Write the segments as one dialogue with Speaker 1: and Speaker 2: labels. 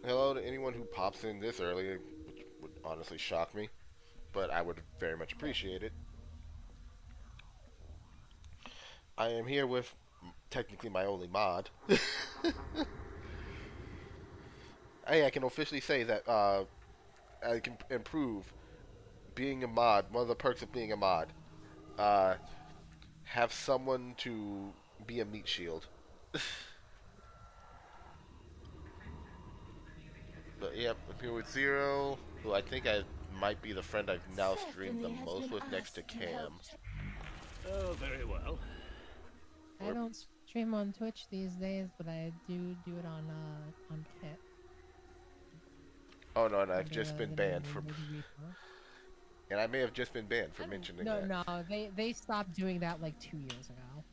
Speaker 1: Hello to anyone who pops in this early, which would honestly shock me, but I would very much appreciate it. I am here with technically my only mod. I can officially say that I can improve being a mod. One of the perks of being a mod, uh, have someone to be a meat shield. But yep, I'm here with Zero, who I think I might be the friend I've now streamed the
Speaker 2: Stephanie has
Speaker 1: most
Speaker 2: been
Speaker 1: with next to
Speaker 2: asked to help.
Speaker 1: Cam.
Speaker 3: Oh, very well.
Speaker 4: I
Speaker 1: We're,
Speaker 4: don't stream on Twitch these days, but I do it on Kit
Speaker 1: oh no, and I've
Speaker 4: under
Speaker 1: just been
Speaker 4: the name
Speaker 1: banned
Speaker 4: of
Speaker 1: for,
Speaker 4: Movie Reaper.
Speaker 1: and I may have just been banned for
Speaker 4: I don't
Speaker 1: mentioning
Speaker 4: no
Speaker 1: that.
Speaker 4: no they stopped doing that like 2 years ago.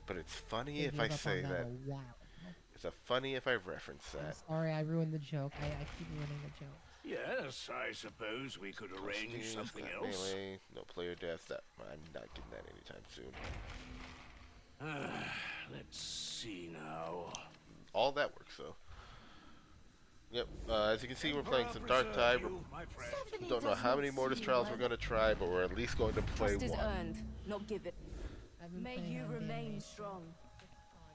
Speaker 1: But it's funny
Speaker 4: They
Speaker 1: if I
Speaker 4: gave up
Speaker 1: say
Speaker 4: on that a
Speaker 1: that.
Speaker 4: while ago.
Speaker 1: It's a funny if I reference
Speaker 4: I'm
Speaker 1: that.
Speaker 4: sorry, I ruined the joke. I keep ruining the joke.
Speaker 3: Yes, I suppose we could arrange
Speaker 1: Costumes,
Speaker 3: something
Speaker 1: not
Speaker 3: else.
Speaker 1: melee, no player death. That I'm not getting that anytime soon.
Speaker 3: Let's see now.
Speaker 1: All that works though. Yep. As you can see, we're
Speaker 3: Emperor
Speaker 1: playing some Dark
Speaker 3: preserve
Speaker 1: Tide.
Speaker 3: you, my friend.
Speaker 1: We
Speaker 2: Stephanie
Speaker 1: don't know
Speaker 2: does
Speaker 1: how
Speaker 2: not
Speaker 1: many Mortis
Speaker 2: see
Speaker 1: trials we're
Speaker 2: well.
Speaker 1: going to try, but we're at least going to play
Speaker 5: Trust is
Speaker 1: one.
Speaker 5: earned, not given.
Speaker 4: I've been
Speaker 5: May
Speaker 4: playing
Speaker 5: you
Speaker 4: on
Speaker 5: remain
Speaker 4: daily.
Speaker 5: strong.
Speaker 4: It's fun.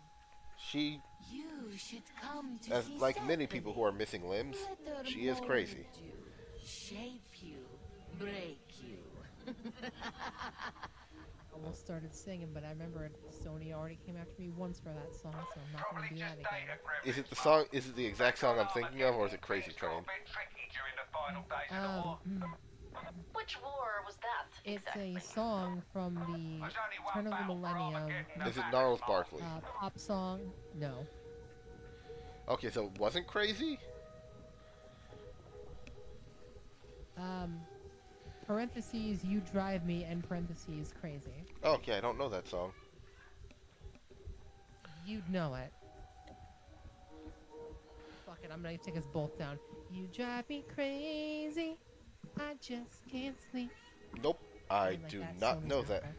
Speaker 1: She,
Speaker 2: You should come to
Speaker 1: as
Speaker 2: see
Speaker 1: like many people
Speaker 2: Stephanie.
Speaker 1: who are missing limbs,
Speaker 2: Let her
Speaker 1: she is
Speaker 2: mold
Speaker 1: crazy.
Speaker 2: you, shape you, break you.
Speaker 4: Almost started singing, but I remember Sony already came after me once for that song, so I'm not gonna do that again.
Speaker 1: Is it the song? Is it the exact song I'm thinking of, or is it Crazy Train?
Speaker 4: Um,
Speaker 6: Which war was that
Speaker 4: it's
Speaker 6: exactly?
Speaker 4: a song from the turn of the millennium
Speaker 1: Is it Gnarls Barkley?
Speaker 4: pop song. No,
Speaker 1: Okay, so it wasn't Crazy?
Speaker 4: um, parentheses you drive me and parentheses crazy.
Speaker 1: Okay, I don't know that song.
Speaker 4: You'd know it. Fuck it, I'm gonna take us both down. You drive me crazy. I just can't sleep.
Speaker 1: Nope, I
Speaker 4: Like
Speaker 1: do
Speaker 4: that
Speaker 1: not
Speaker 4: Sony
Speaker 1: know that.
Speaker 4: soundtrack.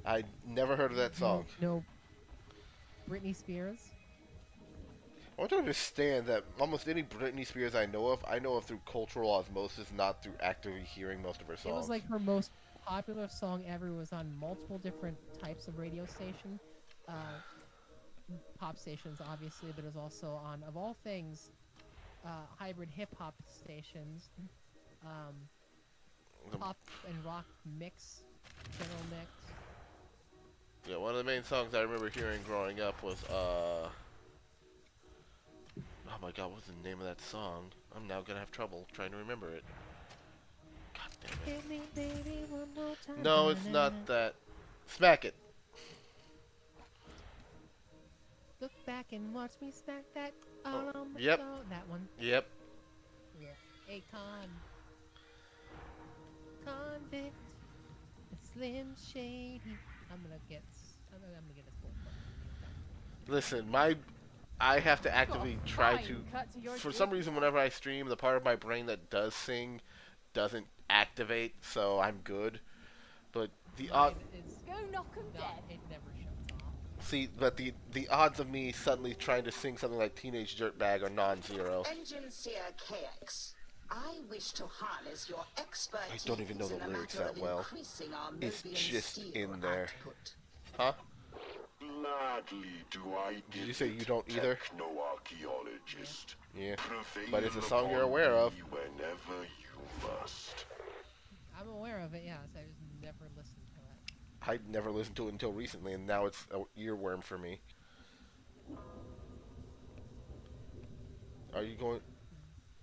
Speaker 1: I never heard of that song.
Speaker 4: No. Britney Spears.
Speaker 1: I want to understand that almost any Britney Spears I know of through cultural osmosis, not through actively hearing most of her
Speaker 4: It was
Speaker 1: songs.
Speaker 4: like her most popular song ever. It was on multiple different types of radio station, uh, pop stations, obviously, but it was also on, of all things, hybrid hip hop stations, um,
Speaker 1: The-
Speaker 4: pop and rock mix, general mix.
Speaker 1: Yeah, one of the main songs I remember hearing growing up was oh my god, what's the name of that song? I'm now gonna have trouble trying to remember it. God damn it.
Speaker 4: Hit me, baby, one more time.
Speaker 1: No, it's not that. Smack It.
Speaker 4: Look back and watch me smack that all on the
Speaker 1: Yep.
Speaker 4: floor. That one.
Speaker 1: Yep.
Speaker 4: Yeah. Akon. Convict. Slim Shady. I'm gonna get us both fucking
Speaker 1: Listen, I have to actively try to. For some reason, whenever I stream, the part of my brain that does sing doesn't activate, so I'm good. But the odd,
Speaker 4: It's
Speaker 5: Go knock 'em
Speaker 4: not,
Speaker 5: dead.
Speaker 4: it never shuts off.
Speaker 1: see, but the odds of me suddenly trying to sing something like Teenage Dirtbag are non-zero.
Speaker 7: Engine Seer KX, I wish to harness your expertise
Speaker 1: I don't even know the
Speaker 7: in the
Speaker 1: lyrics
Speaker 7: matter
Speaker 1: that
Speaker 7: of
Speaker 1: well.
Speaker 7: increasing our
Speaker 1: It's
Speaker 7: Mobian
Speaker 1: just
Speaker 7: steel
Speaker 1: in there.
Speaker 7: output.
Speaker 1: Huh?
Speaker 8: Gladly do I
Speaker 1: Did you say you don't either?
Speaker 8: Techno-archaeologist.
Speaker 1: Yeah.
Speaker 8: Prevail
Speaker 1: But it's a song you're
Speaker 8: upon
Speaker 1: aware of.
Speaker 8: me whenever you must.
Speaker 4: I'm aware of it, yes. I just never listened to it.
Speaker 1: I never listened to it until recently, and now it's a earworm for me. Are you going?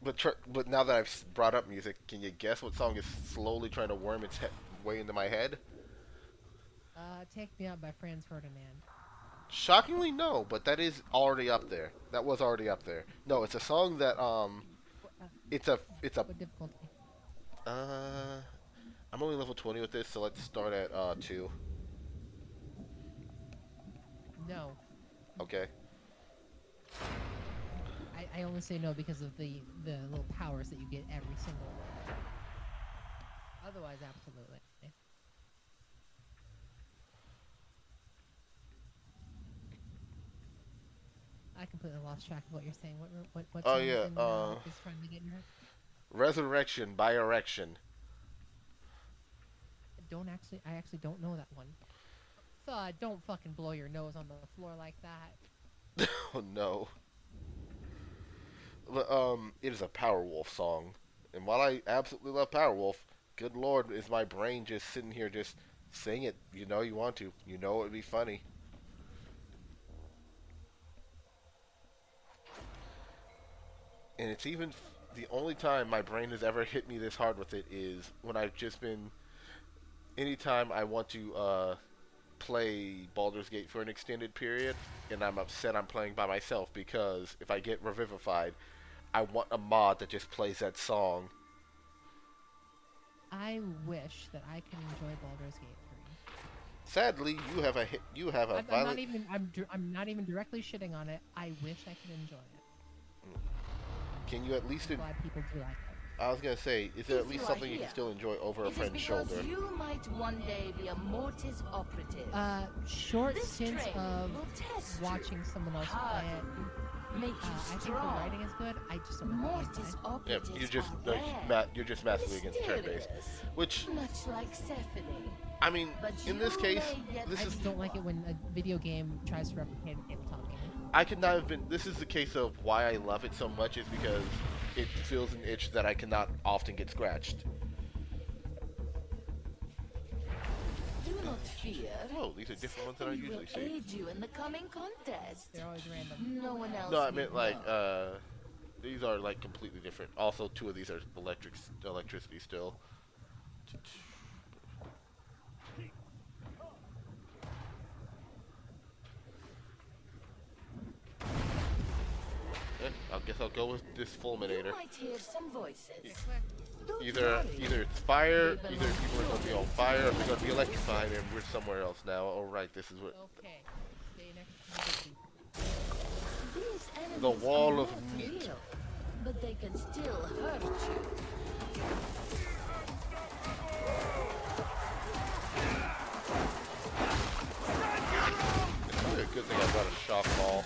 Speaker 1: But now that I've brought up music, can you guess what song is slowly trying to worm its way into my head?
Speaker 4: Take Me Out by Franz Ferdinand.
Speaker 1: Shockingly, no, but that is already up there. That was already up there. No, it's a song that it's a
Speaker 4: What difficulty?
Speaker 1: uh, I'm only level 20 with this, so let's start at 2.
Speaker 4: No.
Speaker 1: Okay.
Speaker 4: I only say no because of the little powers that you get every single one. Otherwise, absolutely. I completely lost track of what you're saying. What
Speaker 1: Oh
Speaker 4: song is
Speaker 1: yeah,
Speaker 4: is trying to get in your head?
Speaker 1: Resurrection by Erection.
Speaker 4: I actually don't know that one. Don't fucking blow your nose on the floor like that.
Speaker 1: Oh no. It is a Powerwolf song, and while I absolutely love Powerwolf, good lord, is my brain just sitting here just sing it? You know you want to. You know it would be funny. And it's even the only time my brain has ever hit me this hard with it is when I've just been. Anytime I want to play Baldur's Gate for an extended period, and I'm upset I'm playing by myself because if I get revivified, I want a mod that just plays that song.
Speaker 4: I wish that I can enjoy Baldur's Gate 3.
Speaker 1: Sadly, you have a violent.
Speaker 4: I'm not even directly shitting on it. I wish I could enjoy it.
Speaker 1: Can you at least?
Speaker 4: I'm glad people do like it.
Speaker 1: I was gonna say, is there at
Speaker 2: If
Speaker 1: least
Speaker 2: you are
Speaker 1: something you can
Speaker 2: here,
Speaker 1: still enjoy over a
Speaker 2: It is
Speaker 1: friend's
Speaker 2: because
Speaker 1: shoulder?
Speaker 2: you might one day be a Mortis operative.
Speaker 4: Short
Speaker 2: This
Speaker 4: stints
Speaker 2: training
Speaker 4: of
Speaker 2: will test you.
Speaker 4: watching someone else play
Speaker 2: Hard.
Speaker 4: it.
Speaker 2: Make you
Speaker 4: I think the
Speaker 2: strong.
Speaker 4: writing is good. I just don't know the
Speaker 2: Mortis
Speaker 4: gameplay.
Speaker 1: Yeah,
Speaker 2: operatives
Speaker 1: you're just
Speaker 2: are rare,
Speaker 1: you're just massively against turn-based,
Speaker 2: mysterious,
Speaker 1: which
Speaker 2: much like Stephanie.
Speaker 1: I mean,
Speaker 2: But
Speaker 1: in this
Speaker 2: you
Speaker 1: case,
Speaker 2: may yet
Speaker 1: this
Speaker 4: I
Speaker 1: is
Speaker 4: just don't like it when a video game tries to replicate a tabletop game.
Speaker 1: I could not have been. This is the case of why I love it so much is because it fills an itch that I cannot often get scratched.
Speaker 2: Do not fear.
Speaker 1: Whoa, these are different ones than I
Speaker 2: Stephanie
Speaker 1: usually
Speaker 2: will
Speaker 1: see.
Speaker 2: aid you in the coming contest.
Speaker 4: They're always random.
Speaker 2: No one else.
Speaker 1: No, I
Speaker 2: will
Speaker 1: meant like
Speaker 2: know.
Speaker 1: these are like completely different. Also, two of these are electricity still. I guess I'll go with this fulminator.
Speaker 2: You might hear some voices. Don't
Speaker 1: Either
Speaker 2: worry.
Speaker 1: it's fire, either people are gonna be on fire, or they're gonna be electrified, and we're somewhere else now. All right, this is what
Speaker 4: Okay. Stay next to me.
Speaker 2: These enemies
Speaker 1: the wall
Speaker 2: are
Speaker 1: of
Speaker 2: not
Speaker 1: meat.
Speaker 2: real, but they can still hurt you.
Speaker 1: It's probably a good thing I brought a shock ball.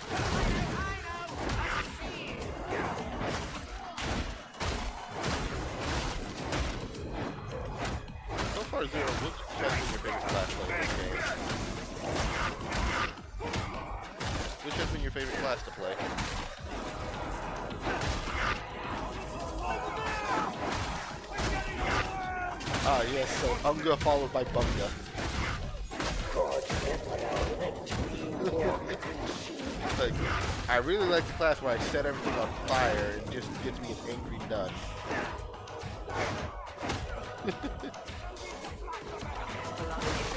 Speaker 1: So far, Zero, which has been your favorite class to play in this game? Which has been your favorite class to play? Ah, yes, so Unga followed by Bunga. Like, I really like the class where I set everything on fire and just gets me an angry nun.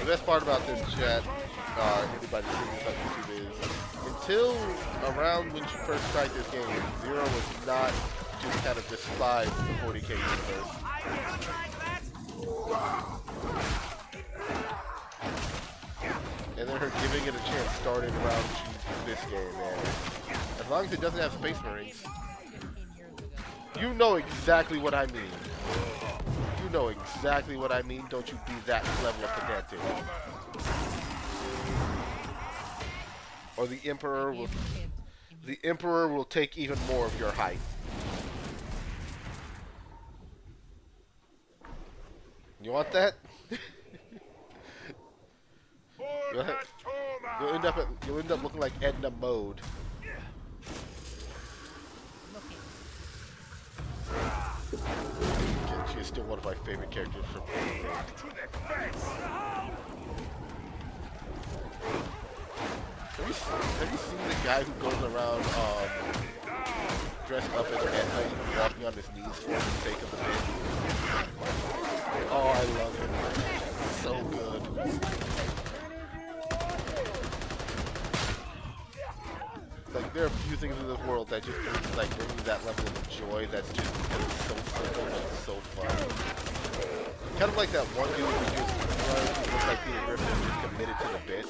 Speaker 1: The best part about this chat, anybody seeing this on YouTube is, until around when she first tried this game, Zero was not just kind of despised the 40k universe. And then her giving it a chance started around this game, man. As long as it doesn't have Space Marines.
Speaker 4: 15 years ago.
Speaker 1: You know exactly what I mean. You know exactly what I mean. Don't you be that level of pedantic. Or the Emperor will... The Emperor will take even more of your height. You want that? You'll end up looking like Edna Mode. She is still one of my favorite characters from the game. Have you seen the guy who goes around dressed up as Edna, even walking on his knees for the sake of the bit? Oh, I love him. So good. Like, there are a few things in this world that just like bring me that level of joy that's just because it's so simple and so fun. Kind of like that one dude who just runs and looks like Peter Griffin who's committed to the bit.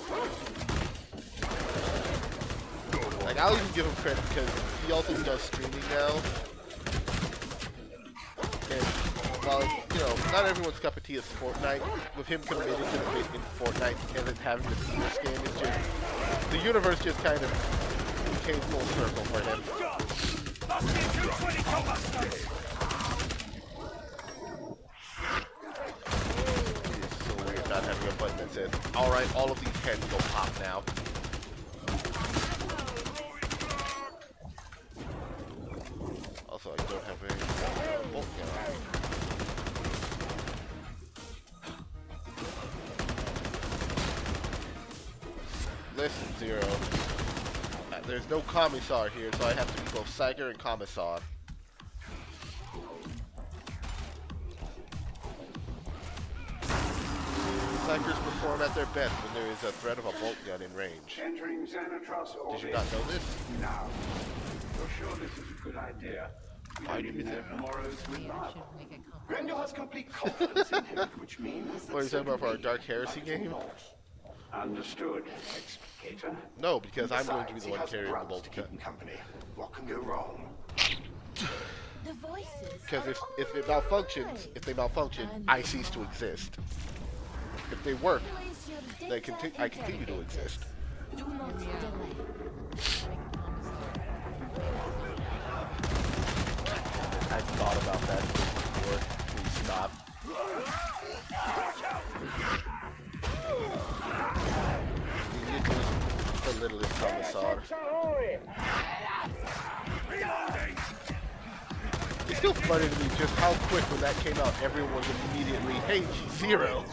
Speaker 1: Like, I'll even give him credit because he also does streaming now. And while, you know, not everyone's cup of tea is Fortnite, with him committed to the bit in Fortnite and then having to see this game, it's just, the universe just kind of came full circle for him. It is so weird not having a button that says, alright, all of these heads go pop now. Also, I don't have any bolt gun. Listen, Zero. There's no Commissar here, so I have to be both Psyker and Commissar. Psykers perform at their best when there is a threat of a bolt gun in range.
Speaker 5: Entering Xanatros orbit.
Speaker 1: Did you not know this?
Speaker 5: Now, you're sure this is a good idea? We
Speaker 1: I
Speaker 5: don't even
Speaker 1: do
Speaker 5: know
Speaker 1: that.
Speaker 5: tomorrow's
Speaker 4: Maybe I
Speaker 5: reliable.
Speaker 4: should make a comment.
Speaker 5: Grendel has complete confidence in him, which means that
Speaker 1: What are you talking about for our
Speaker 5: certainly
Speaker 1: Dark Heresy
Speaker 5: he likes
Speaker 1: game?
Speaker 5: not. Understood, Explicator.
Speaker 1: No, because I'm going to be the
Speaker 5: Besides, he
Speaker 1: one
Speaker 5: has
Speaker 1: carrying the
Speaker 5: brats
Speaker 1: bolt
Speaker 5: to
Speaker 1: gun.
Speaker 5: keep him company. What can go wrong?
Speaker 2: The voices.
Speaker 1: Because
Speaker 2: are
Speaker 1: if it
Speaker 2: all
Speaker 1: malfunctions,
Speaker 2: right.
Speaker 1: if they malfunction, I cease to exist. If they work,
Speaker 2: Place your
Speaker 1: I
Speaker 2: data
Speaker 1: continue to
Speaker 2: interrogators.
Speaker 1: exist.
Speaker 2: Do not
Speaker 4: Yeah.
Speaker 2: delay.
Speaker 1: I've thought about that before. Please stop. The littlest Commissar. It's still funny to me just how quick when that came out, everyone was immediately, hey, Zero.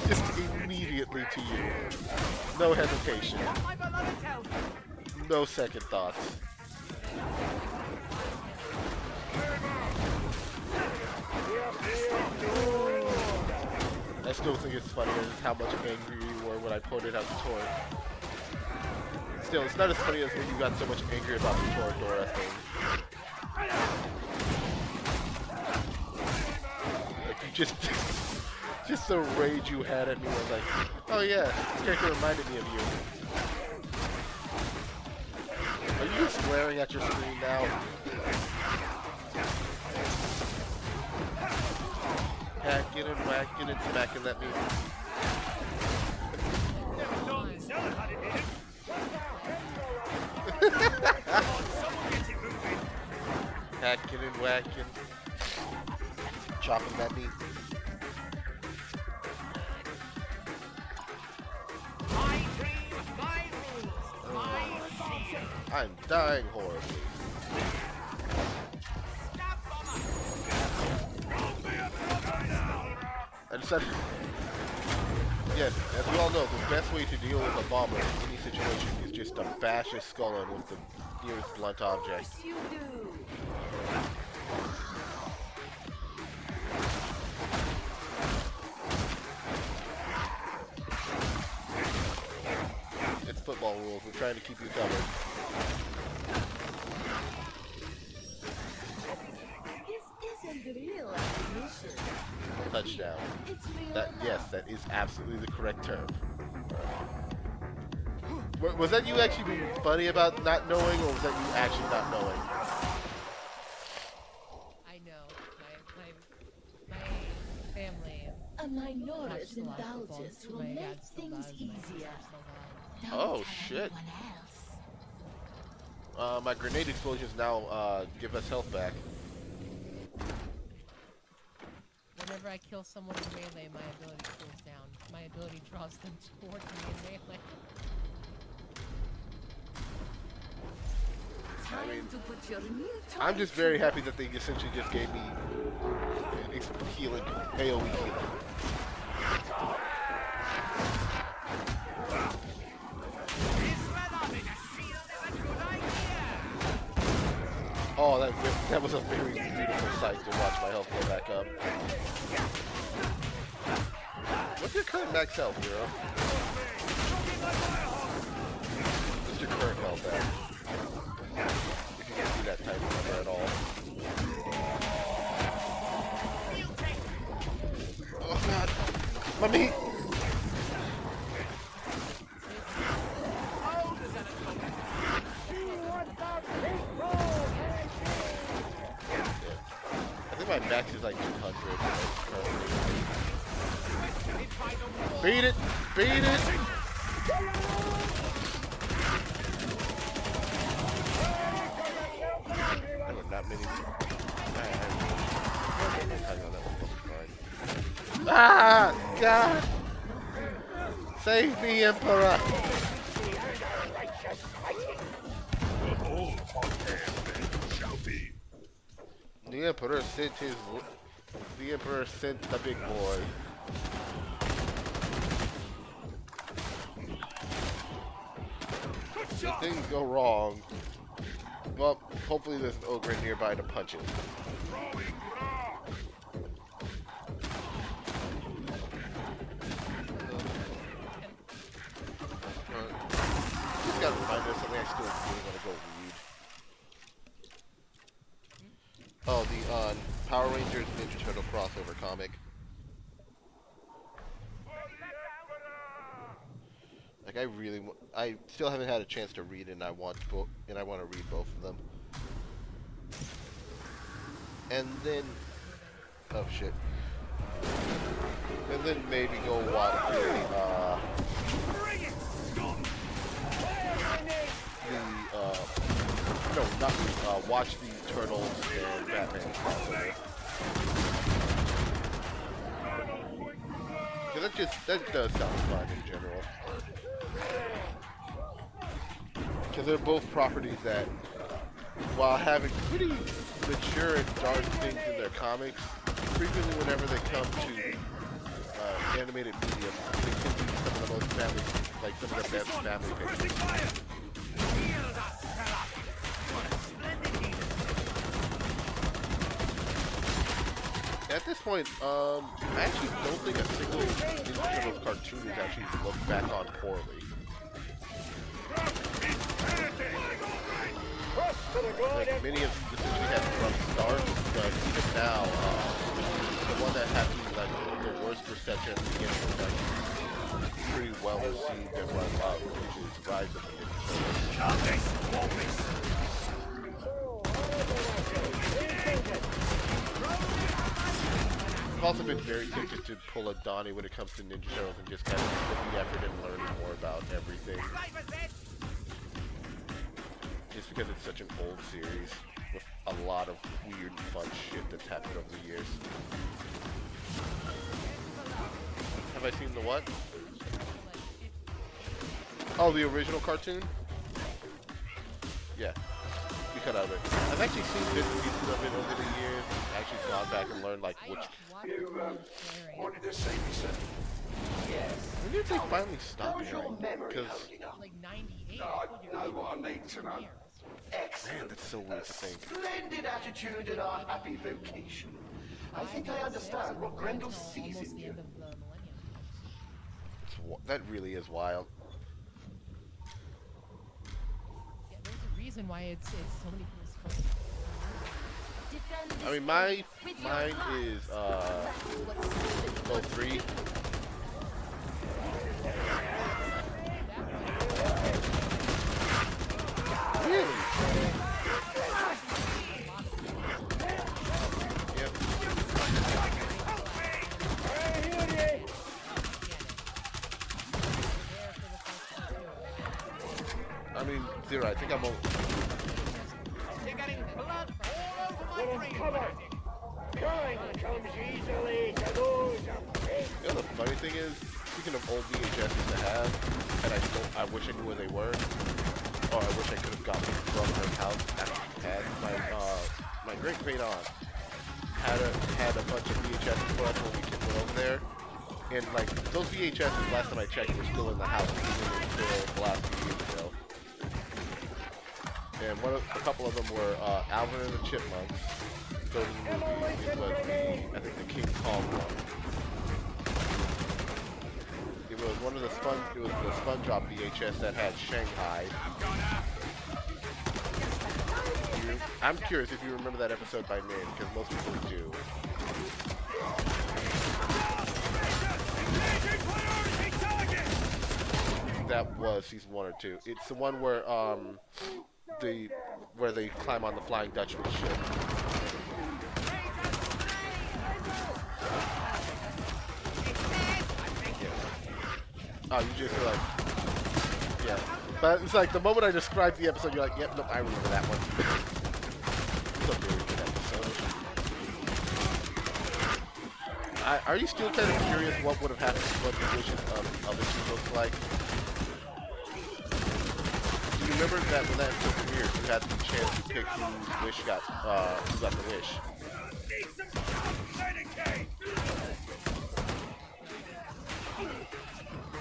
Speaker 1: Just immediately to you. No hesitation. No second thoughts. I still think it's funnier is how much angry you were when I pointed out the torrent. Still, it's not as funny as when you got so much angry about the Toradora thing. Like you just the rage you had at me was like, oh yeah, this character reminded me of you. Are you just glaring at your screen now? Hacking and whacking and smacking at me. Hacking and whacking. Chopping at me. I'm dying horribly. I decided. Yes, as we all know, the best way to deal with a bomber in any situation is just to bash his skull in with the nearest blunt object.
Speaker 2: Yes, you do.
Speaker 1: It's football rules. We're trying to keep you covered.
Speaker 2: This isn't real ammunition.
Speaker 1: Touchdown.
Speaker 2: It's real
Speaker 1: That
Speaker 2: enough.
Speaker 1: yes, that is absolutely the correct term. Was that you actually being funny about not knowing, or was that you actually not knowing?
Speaker 4: I know. My family
Speaker 2: A minor's
Speaker 4: watched a lot of football.
Speaker 2: indulgence will
Speaker 4: My
Speaker 2: make
Speaker 4: dad still
Speaker 2: things
Speaker 4: does, my sister
Speaker 2: easier.
Speaker 4: still does.
Speaker 2: Don't
Speaker 1: Oh,
Speaker 2: tell
Speaker 1: shit.
Speaker 2: anyone else.
Speaker 1: My grenade explosions now give us health back.
Speaker 4: Whenever I kill someone in melee, my ability cools down. My ability draws them towards me in melee.
Speaker 2: Time
Speaker 1: mean,
Speaker 2: to put your new toy
Speaker 1: I'm just
Speaker 2: to
Speaker 1: very
Speaker 2: work.
Speaker 1: happy that they essentially just gave me healing, AoE healing. Oh, that was a very beautiful sight to watch my health go back up. What's your current max health, hero? What's your current health at? If you can see that type of number at all. Oh god! My meat! I think my max is like 200 currently. Beat it! Beat it! mini. Ah, God! Save me, Emperor! The Emperor sent his. The Emperor sent the big boy. If things go wrong, well, hopefully there's an ogre nearby to punch it. Just gotta remind me of something I still really want to go read. Oh, the Power Rangers Ninja Turtle crossover comic. Like I still haven't had a chance to read it, and I want to read both of them. And then, oh shit. And then maybe go watch watch the Turtles and Batman crossover. That does sound fun in general. Because they're both properties that, while having pretty mature and dark things in their comics, frequently whenever they come to animated media, they tend to be some of the most family, like some of the best family pictures. At this point, I actually don't think a single Ninja Turtles cartoon is actually looked back on poorly. Like many of essentially had rough starts, but even now, the one that had the worst reception at the beginning was like pretty well received and well loved, which is Rise of the Ninja Turtles. I've also been very tempted to pull a Donnie when it comes to Ninja Turtles and just kind of put the effort in learning more about everything. Just because it's such an old series with a lot of weird and fun shit that's happened over the years. Have I seen the what? Oh, the original cartoon? Yeah. We cut out of it. I've actually seen bits and pieces of it over the years. I've actually gone back and learned like which...
Speaker 5: You wanted to say me something? Yes.
Speaker 1: When did they finally stop
Speaker 5: How's your
Speaker 1: trying?
Speaker 5: memory
Speaker 1: Because,
Speaker 5: holding up?
Speaker 4: Like 98.
Speaker 5: I know what I need to know.
Speaker 1: man,
Speaker 5: Excellent.
Speaker 1: that's so weird to think.
Speaker 5: Splendid attitude and our happy vocation. I think I understand what Grendel sees in you.
Speaker 1: That really is wild.
Speaker 4: Yeah, there's a reason why it's so many people's first.
Speaker 1: I mean, mine is, 03. Really? Yep. I mean, 0. I think I'm over. You know the funny thing is, speaking of old VHSs to have, and I wish I knew where they were, or I wish I could have gotten them from her house after she had my great aunt had a bunch of VHSs for us when we were over there, and like those VHSs last time I checked were still in the house even until the last few years ago. And a couple of them were Alvin and the Chipmunks. Those are the movies. It was I think the King Kong one. It was one of the SpongeBob VHS that had Shanghai. I'm curious if you remember that episode by name, because most people do. That was season 1 or 2. It's the one where where they climb on the Flying Dutchman ship. Oh, you just like, yeah. But it's like the moment I described the episode, you're like, yep, nope, I remember that one. was a very good episode. Are you still kind of curious what would have happened, what the wishes of the two looks like? Do you remember that when that episode premiered, you had the chance to pick who got the wish?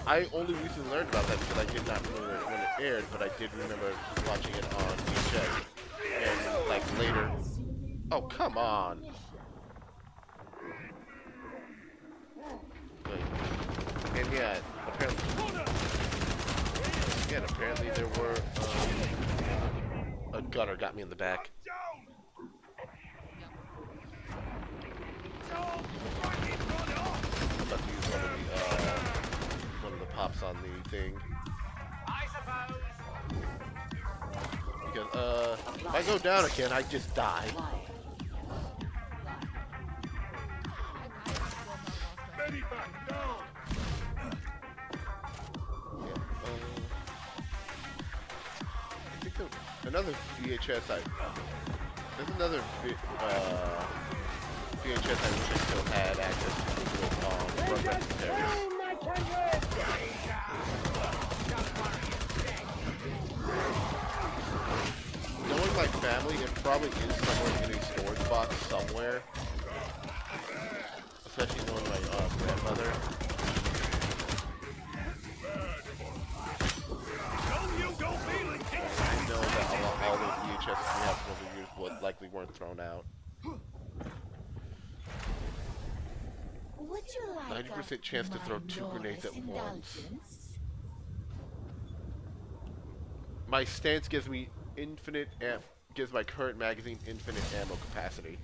Speaker 1: I only recently learned about that because I did not remember it when it aired, but I did remember watching it on VHS. And like later, oh come on! Wait. And yeah, apparently there were a gunner got me in the back. I'm about to use one of the pops on the thing. Because if I go down again, I just die. I think another VHS there's another VHS I wish I still had access to with Rugrats and Terrors. Knowing my family, it probably is somewhere in a storage box somewhere. Especially knowing my grandmother. I know that all the VHS we have over the years likely weren't thrown out.
Speaker 2: Would you like
Speaker 1: 90% chance to throw 2 grenades at once. My stance gives me gives my current magazine infinite ammo capacity.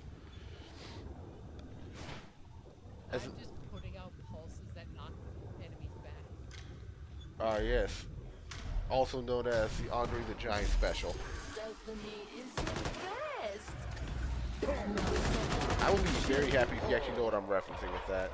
Speaker 4: I'm just putting out pulses that knock enemies back.
Speaker 1: Yes. Also known as the Andre the Giant special.
Speaker 2: Dopamine is the best.
Speaker 1: I will be very happy if you actually know what I'm referencing with that.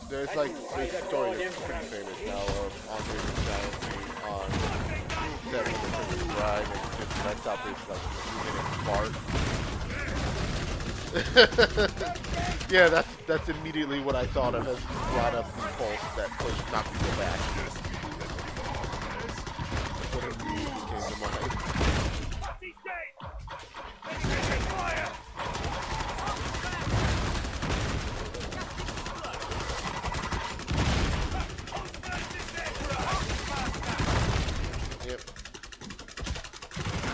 Speaker 1: There's like this story that's pretty famous now of Andre the Giant being on 7 different drive and just lets out this like 2-minute fart. Yeah, that's immediately what I thought of as you brought up the pulse that pushed knocked people back. That's what immediately came to mind.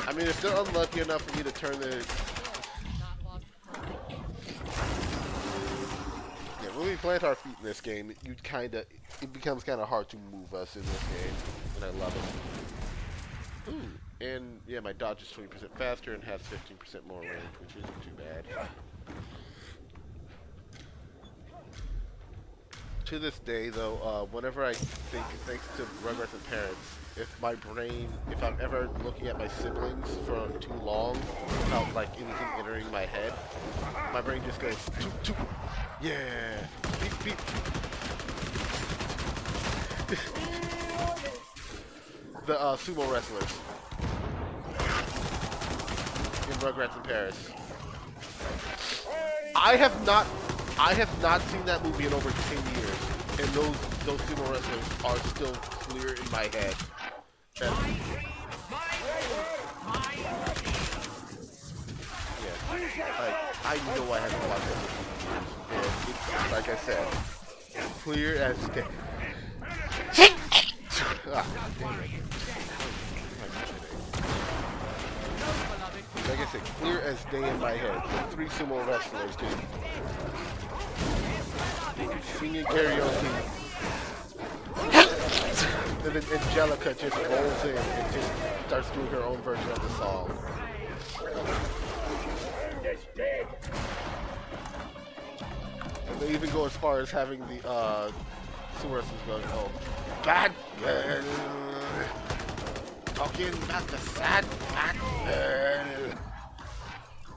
Speaker 1: I mean, if they're unlucky enough for me to turn the... Yeah, when we plant our feet in this game, it becomes kind of hard to move us in this game, and I love it. Ooh, and yeah, my dodge is 20% faster and has 15% more range, which isn't too bad. To this day, though, whenever I think, thanks to Rugrats and Parents, if I'm ever looking at my siblings for too long without like anything entering my head, my brain just goes, toot, toot, yeah, beep, beep. The sumo wrestlers in Rugrats in Paris. I have not seen that movie in over 10 years, and those sumo wrestlers are still clear in my head. Yeah, I know I haven't watched that movie in years, and it's, like I said, clear as day. Ah, damn it. Like I said, clear as day in my head. The 3 sumo wrestlers just singing karaoke. And then Angelica just rolls in and just starts doing her own version of the song. They even go as far as having the sources go, oh, bad talking about the sad bad.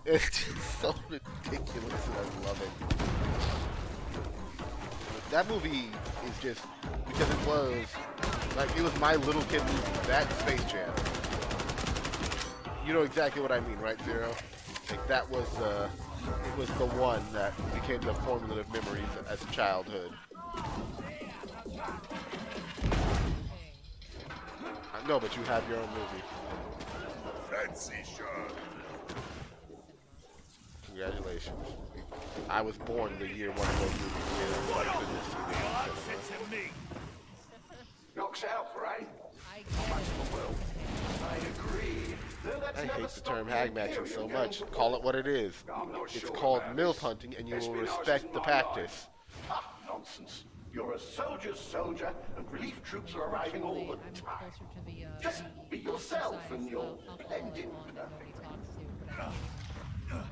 Speaker 1: It's just so ridiculous and I love it. That movie is just, because it was, like, it was my little kid movie, that Space Jam. You know exactly what I mean, right, Zero? Like, that was, it was the one that became the formative memories as a childhood. I know, but you have your own movie.
Speaker 8: Fancy shot.
Speaker 1: Congratulations. I was born the year one of those movies did.
Speaker 5: Knocks out, right?
Speaker 4: I get it.
Speaker 5: I agree. Though that's
Speaker 1: I
Speaker 5: never
Speaker 1: hate the
Speaker 5: stopped
Speaker 1: term
Speaker 5: the
Speaker 1: hag matching
Speaker 5: Imperium
Speaker 1: so
Speaker 5: going
Speaker 1: much.
Speaker 5: for
Speaker 1: Call it what it is.
Speaker 5: I'm not
Speaker 1: It's
Speaker 5: sure
Speaker 1: called
Speaker 5: about
Speaker 1: MILF
Speaker 5: this.
Speaker 1: hunting, and you will
Speaker 5: Espionage
Speaker 1: respect
Speaker 5: is
Speaker 1: the
Speaker 5: my
Speaker 1: practice.
Speaker 5: life. Ah, nonsense. You're a soldier's soldier, and relief troops are arriving all the
Speaker 4: I'm
Speaker 5: time.
Speaker 4: closer to the
Speaker 5: Just be yourself and you'll
Speaker 4: alcoholic
Speaker 5: blend in
Speaker 4: one that nobody
Speaker 5: perfectly.
Speaker 4: talks to.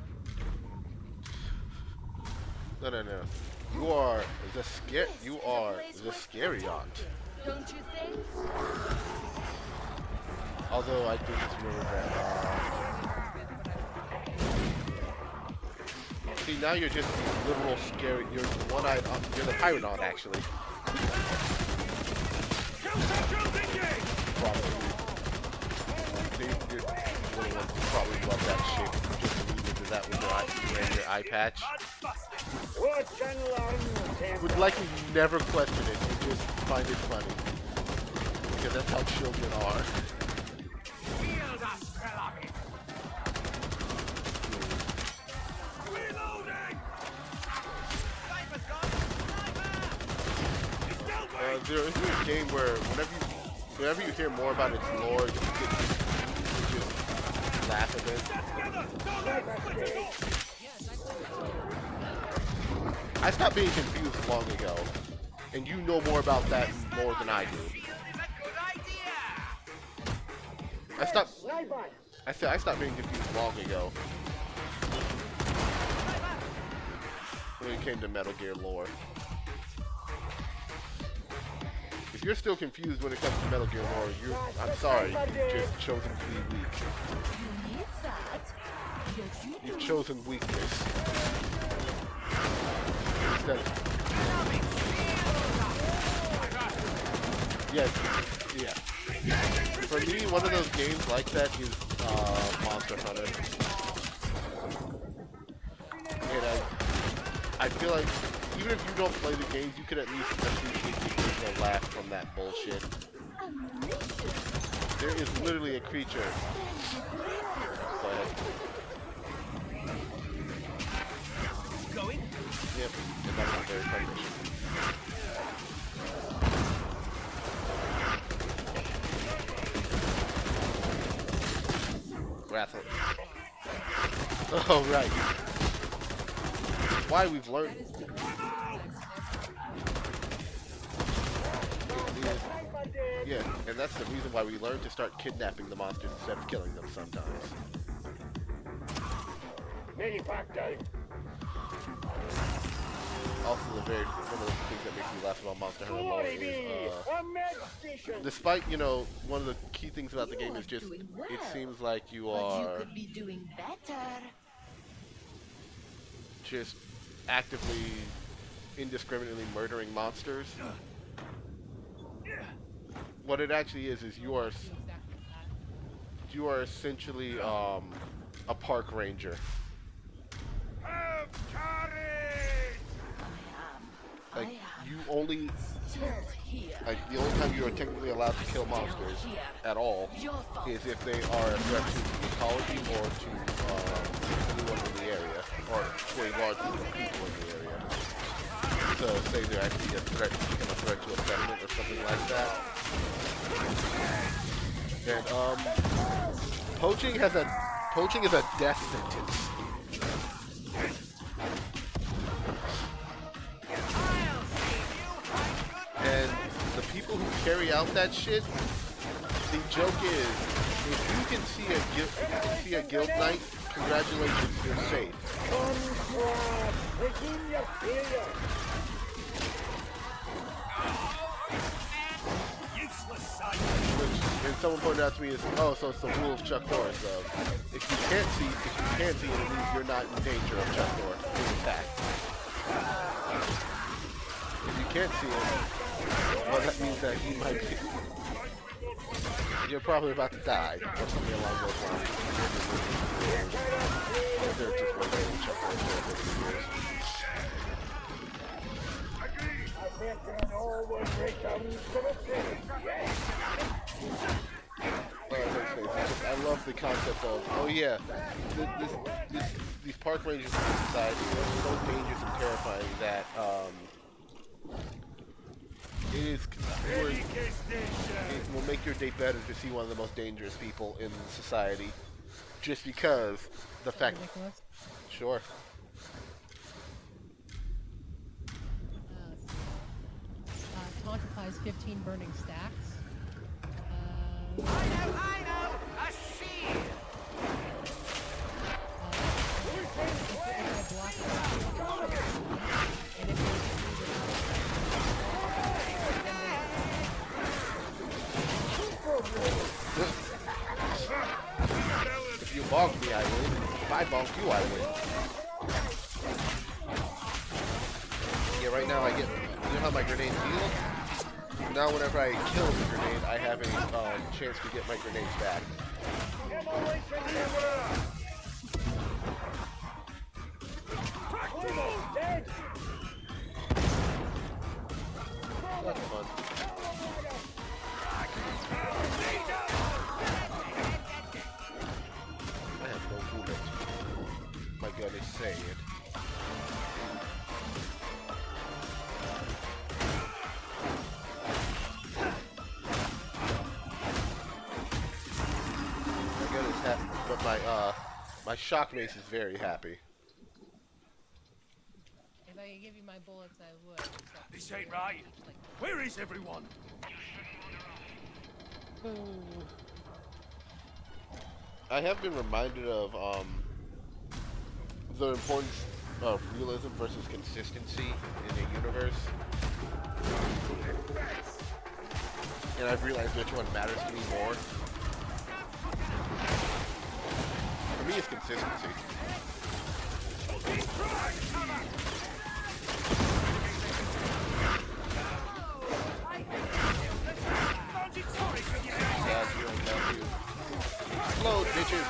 Speaker 4: But I
Speaker 1: No. You are the scare. You are the scary aunt.
Speaker 2: Don't you think?
Speaker 1: Although I do just remember that. See, now you're just the literal scary. You're the one-eyed. You're the pirate aunt, actually. Probably. You're one of the ones who probably love that shit. Just immediately did that with your eye patch. Would likely never question it and just find it funny. Because that's how children are. There is a game where whenever you hear more about its lore, you just laugh a bit. I stopped being confused long ago, and you know more about that more than I do. I said I stopped being confused long ago when it came to Metal Gear lore. If you're still confused when it comes to Metal Gear lore, I'm sorry, you've just chosen to be weak.
Speaker 2: You need that. Yes, you
Speaker 1: You've
Speaker 2: do.
Speaker 1: chosen weakness. Instead of... Yes, yeah. For me, one of those games like that is Monster Hunter. And I feel like even if you don't play the games, you could at least appreciate the occasional laugh from that bullshit. There is literally a creature. Go ahead. Yep, and that's not very funny. Wrathful. Oh, right. Why we've learned. Yeah, and that's the reason why we learned to start kidnapping the monsters instead of killing them sometimes. Also, one of the things that makes me laugh about Monster Hunter lore is, despite, one of the key things about the game is just, it seems like you
Speaker 2: But
Speaker 1: are
Speaker 2: you could be doing better.
Speaker 1: just actively, indiscriminately murdering monsters. What it actually is you are essentially, a park ranger. Like, you only, like, the only time you are technically allowed to kill monsters at all is if they are a threat to the ecology or to anyone in the area, or to a large group of people in the area. So, say they're actually a threat to a settlement or something like that. And, poaching is a death sentence. And the people who carry out that shit, the joke is, if you can see a guild knight Congratulations, you're safe.
Speaker 3: Useless sight.
Speaker 1: Which, and someone pointed out to me is, oh, so it's the rule of Chuck Norris. So if you can't see it, it means you're not in danger of Chuck Norris being attacked. If you can't see it, well, that means that you might be, you're probably about to die, or something along those lines. They're just waiting to Chuck Norris over the years. I love the concept of, oh yeah, these park rangers in society are so dangerous and terrifying that it will make your day better to see one of the most dangerous people in society, just because the fact.
Speaker 4: Ridiculous.
Speaker 1: Sure.
Speaker 4: Taunt applies 15 burning stacks.
Speaker 3: I know! A shield!
Speaker 1: If you bonk me, I win. If I bonk you, I win. Yeah, right now I get. You know how my grenades heal? Now whenever I kill the grenade, I have a chance to get my grenades back. That's fun. I have no bullets. My gun is saying it. But my shock mace is very happy.
Speaker 4: If I could give you my bullets, I would.
Speaker 3: This ain't right. Where is everyone?
Speaker 1: I have been reminded of the importance of realism versus consistency in a universe. And I've realized which one matters to me more. For me, it's consistency. Explode, bitches!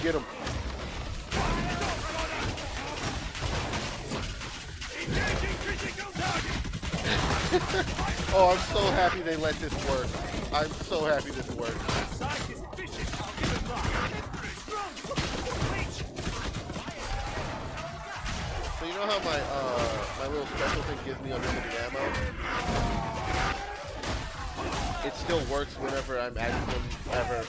Speaker 1: Get him. Oh, I'm so happy they let this work. I'm so happy this worked. So you know how my little special thing gives me unlimited ammo? It still works whenever I'm at whenever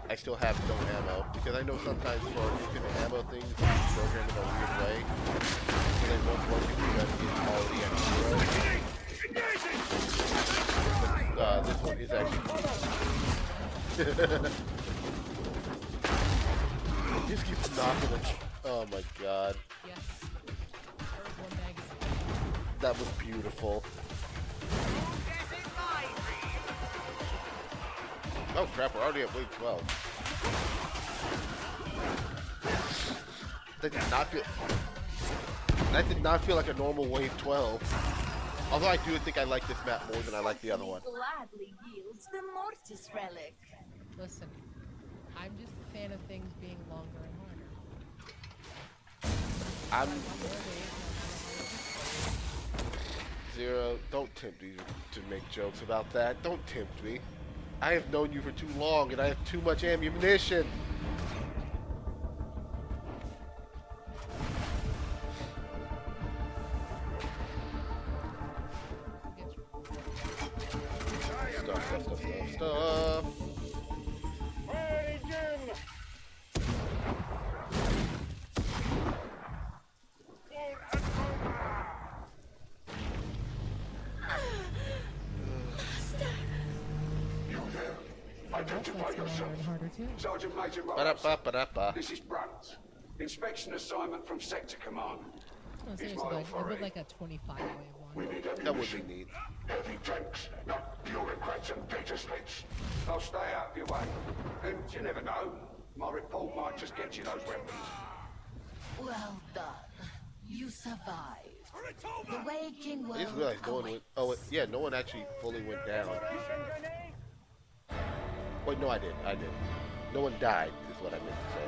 Speaker 1: I still have no ammo, because I know sometimes for infinite ammo things it's programmed in a weird way. So they won't work if you have already at zero. But, this one is actually it just keeps knocking it. Oh my god.
Speaker 4: Yes. There was one magazine.
Speaker 1: That was beautiful. Oh crap, we're already at wave 12. That did not feel like a normal wave 12. Although I do think I like this map more than I like the other one.
Speaker 2: Gladly yields the Mortis relic.
Speaker 4: Listen, I'm just a fan of things being longer and harder.
Speaker 1: I'm Zero, don't tempt me to make jokes about that. Don't tempt me. I have known you for too long and I have too much ammunition. Stuff.
Speaker 5: concentrate
Speaker 4: that's longer
Speaker 5: yourself.
Speaker 4: and harder too.
Speaker 5: Sergeant Major Morris.
Speaker 1: Ba-da-ba-ba-da-ba.
Speaker 5: This is Brunt. Inspection assignment from Sector Command.
Speaker 4: No,
Speaker 5: It's
Speaker 4: seriously,
Speaker 5: my
Speaker 4: like, I would
Speaker 5: authority.
Speaker 4: like a 25 wave
Speaker 5: We
Speaker 4: one.
Speaker 5: need
Speaker 1: That would
Speaker 5: ammunition.
Speaker 1: be neat.
Speaker 5: Heavy tanks, not bureaucrats and data slits. I'll stay out of your way. And you never know, my report might just get you those weapons.
Speaker 2: Well done. You survived. The waging
Speaker 1: I
Speaker 2: world
Speaker 1: just realized no one went. Oh, wait, yeah, no one actually fully went down. Wait, no, I did. I did. No one died, is what I meant to say.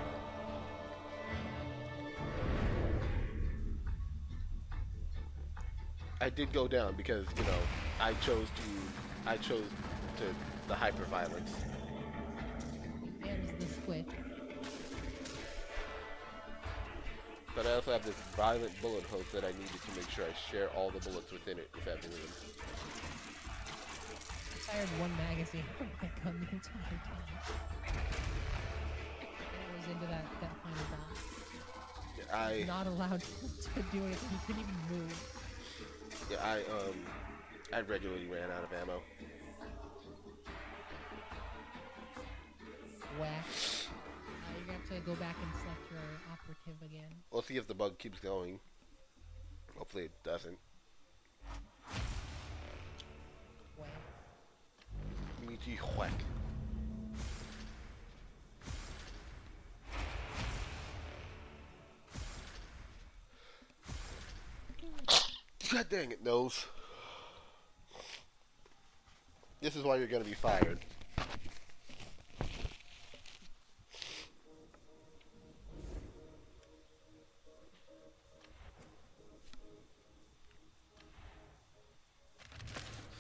Speaker 1: I did go down because, you know, I chose to the hyper violence.
Speaker 4: And the switch.
Speaker 1: But I also have this violent bullet hose that I needed to make sure I share all the bullets within it with everyone.
Speaker 4: I fired one magazine from my gun the entire time. And it was into that final boss.
Speaker 1: I
Speaker 4: Not allowed to do anything. He couldn't even move.
Speaker 1: yeah, I regularly ran out of ammo.
Speaker 4: Whack. You're gonna have to go back and select your operative again.
Speaker 1: We'll see if the bug keeps going. Hopefully it doesn't.
Speaker 4: Whack.
Speaker 1: Meaty whack. God dang it, Nose. This is why you're gonna be fired.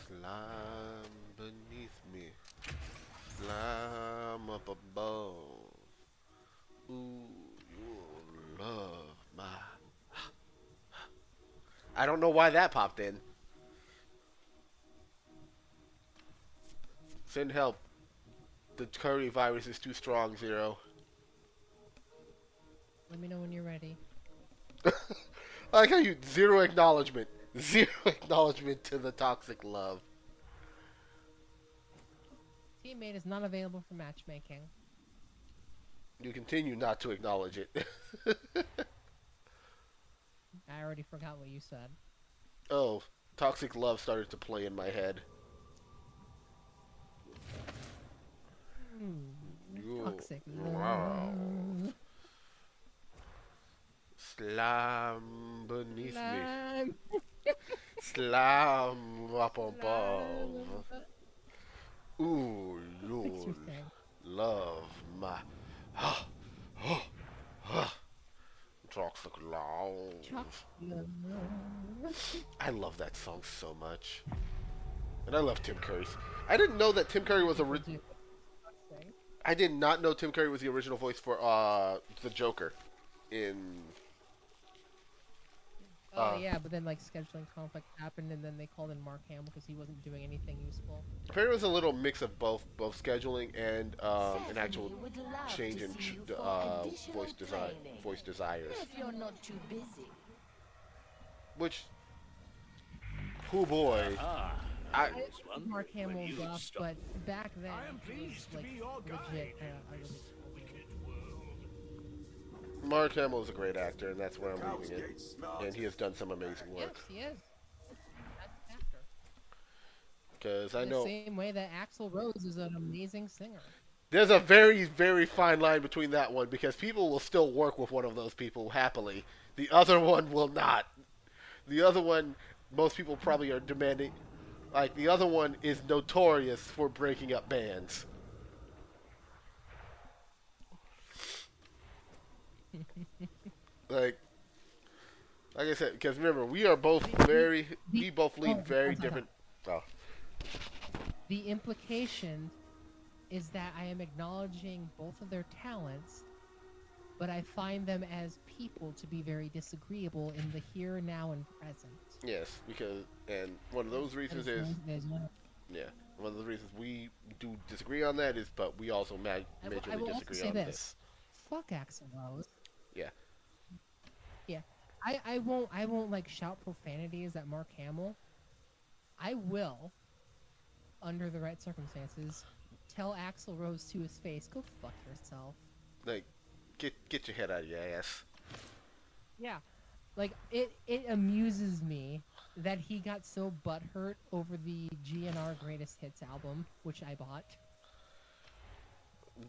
Speaker 1: Slime beneath me, slime up above. Ooh, you'll love my. I don't know why that popped in. Send help. The curry virus is too strong, Zero.
Speaker 4: Let me know when you're ready.
Speaker 1: I like how you zero acknowledgement. Zero acknowledgement to the toxic love.
Speaker 4: Teammate is not available for matchmaking.
Speaker 1: You continue not to acknowledge it.
Speaker 4: I already forgot what you said.
Speaker 1: Oh, toxic love started to play in my head.
Speaker 4: Toxic
Speaker 1: Wow.
Speaker 4: love.
Speaker 1: Slime beneath me.
Speaker 4: Slime.
Speaker 1: Slime up above. Ooh,
Speaker 4: Fix your
Speaker 1: you
Speaker 4: thing.
Speaker 1: love my toxic love.
Speaker 4: Chocolate.
Speaker 1: I love that song so much. And I love Tim Curry. I didn't know that Tim Curry was I did not know Tim Curry was the original voice for the Joker in
Speaker 4: Oh yeah, but then like scheduling conflict happened, and then they called in Mark Hamill because he wasn't doing anything useful.
Speaker 1: apparently it was a little mix of both scheduling and an actual
Speaker 2: Certainly would love
Speaker 1: change
Speaker 2: to
Speaker 1: in
Speaker 2: see you for additional training.
Speaker 1: voice desires.
Speaker 2: If you're not too busy.
Speaker 1: Which, oh boy, I
Speaker 4: Mark Hamill buff, but back then
Speaker 3: I am
Speaker 4: he was
Speaker 3: pleased to
Speaker 4: like
Speaker 3: be your guide
Speaker 4: legit.
Speaker 3: in this wicked world.
Speaker 1: Mark Hamill is a great actor, and that's where I'm leaving it. And he has done some amazing
Speaker 4: Yes,
Speaker 1: work.
Speaker 4: he is. That's an actor.
Speaker 1: Because I
Speaker 4: In the
Speaker 1: know
Speaker 4: same way that Axl Rose is an amazing singer.
Speaker 1: there's a very, very fine line between that one, because people will still work with one of those people happily. The other one will not. The other one, most people probably are demanding. Like, the other one is notorious for breaking up bands. like I said, because remember, we are both we both lead very different. Oh,
Speaker 4: The implication is that I am acknowledging both of their talents, but I find them as people to be very disagreeable in the here, now, and present.
Speaker 1: yes, because and one of those reasons is
Speaker 4: There's one-
Speaker 1: yeah, one of the reasons we do disagree on that is, but we also
Speaker 4: I will
Speaker 1: majorly
Speaker 4: also
Speaker 1: disagree
Speaker 4: say
Speaker 1: on
Speaker 4: this. Fuck Axl Rose.
Speaker 1: Yeah.
Speaker 4: Yeah. I won't like shout profanities at Mark Hamill. I will, under the right circumstances, tell Axl Rose to his face, go fuck yourself.
Speaker 1: Like, get your head out of your ass.
Speaker 4: Yeah, like it amuses me that he got so butthurt over the GNR Greatest Hits album, which I bought.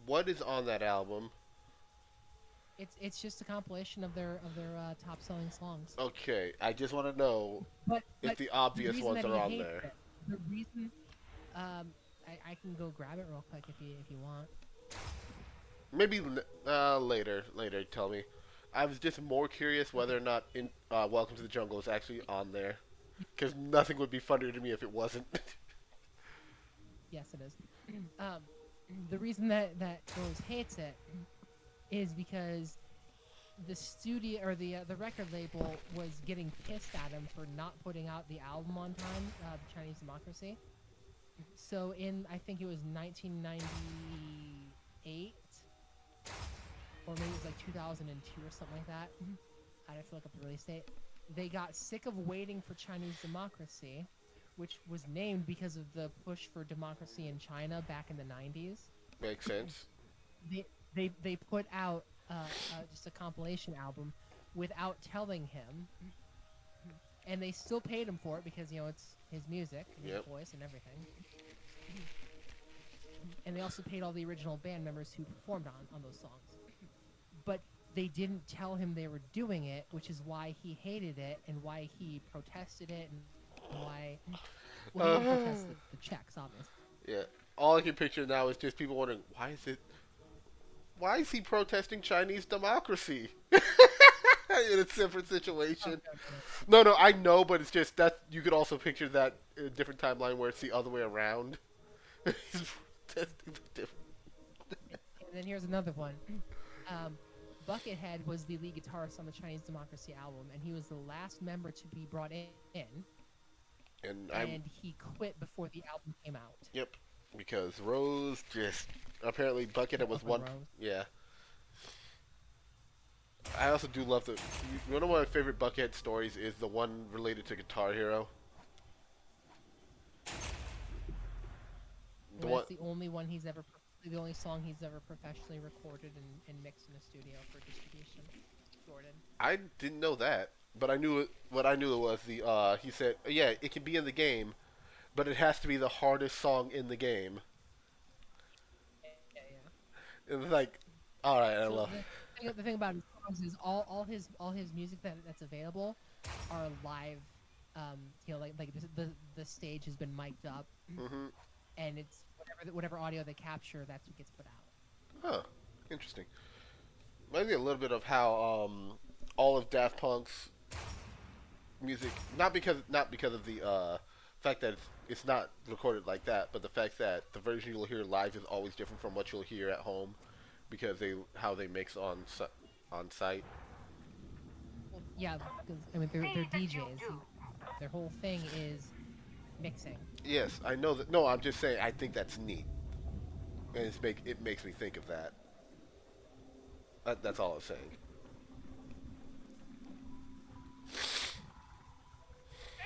Speaker 1: What is on that album?
Speaker 4: It's just a compilation of their top selling songs.
Speaker 1: Okay, I just want to know if
Speaker 4: But
Speaker 1: the
Speaker 4: the
Speaker 1: obvious
Speaker 4: reason
Speaker 1: ones
Speaker 4: that
Speaker 1: are
Speaker 4: he
Speaker 1: on
Speaker 4: hates
Speaker 1: there.
Speaker 4: it, the reason, I can go grab it real quick if you want.
Speaker 1: Maybe later. Tell me. I was just more curious whether or not Welcome to the Jungle is actually on there, because nothing would be funnier to me if it wasn't.
Speaker 4: Yes, it is. Um, the reason that Rose hates it is because the studio or the record label was getting pissed at him for not putting out the album on time, the Chinese Democracy. So in I think it was 1998, or maybe it was like 2002 or something like that. I'd have to look up the release date. They got sick of waiting for Chinese Democracy, which was named because of the push for democracy in China back in the 90s.
Speaker 1: Makes sense.
Speaker 4: They put out just a compilation album without telling him, and they still paid him for it because it's his music, and his voice, and everything. And they also paid all the original band members who performed on those songs. But they didn't tell him they were doing it, which is why he hated it and why he protested it and why. Well, he didn't protest the checks, obviously.
Speaker 1: Yeah. All I can picture now is just people wondering why is he protesting Chinese democracy in a separate situation? No, I know, but it's just that you could also picture that in a different timeline where it's the other way around. He's protesting the different.
Speaker 4: And then here's another one. Buckethead was the lead guitarist on the Chinese Democracy album, and he was the last member to be brought in. And he quit before the album came out.
Speaker 1: Yep, because Rose just apparently Buckethead was one.
Speaker 4: Rose.
Speaker 1: Yeah. I also do love one of my favorite Buckethead stories is the one related to Guitar Hero.
Speaker 4: That's the only one the only song he's ever professionally recorded and mixed in a studio for distribution. Jordan.
Speaker 1: I didn't know that, but I knew what I knew was he said, yeah, it can be in the game, but it has to be the hardest song in the game.
Speaker 4: Yeah.
Speaker 1: And it's like, all right, I love it.
Speaker 4: The thing about his songs is all his music that's available are live. Like the stage has been mic'd up, and it's whatever audio they capture, that's what gets put out.
Speaker 1: Huh, interesting. Maybe a little bit of how all of Daft Punk's music, not because of the fact that it's not recorded like that, but the fact that the version you'll hear live is always different from what you'll hear at home, because how they mix on site.
Speaker 4: Well, yeah, because they're DJs. Their whole thing is mixing.
Speaker 1: Yes, I know that. No, I'm just saying I think that's neat, and it makes me think of that. That's all I'm saying.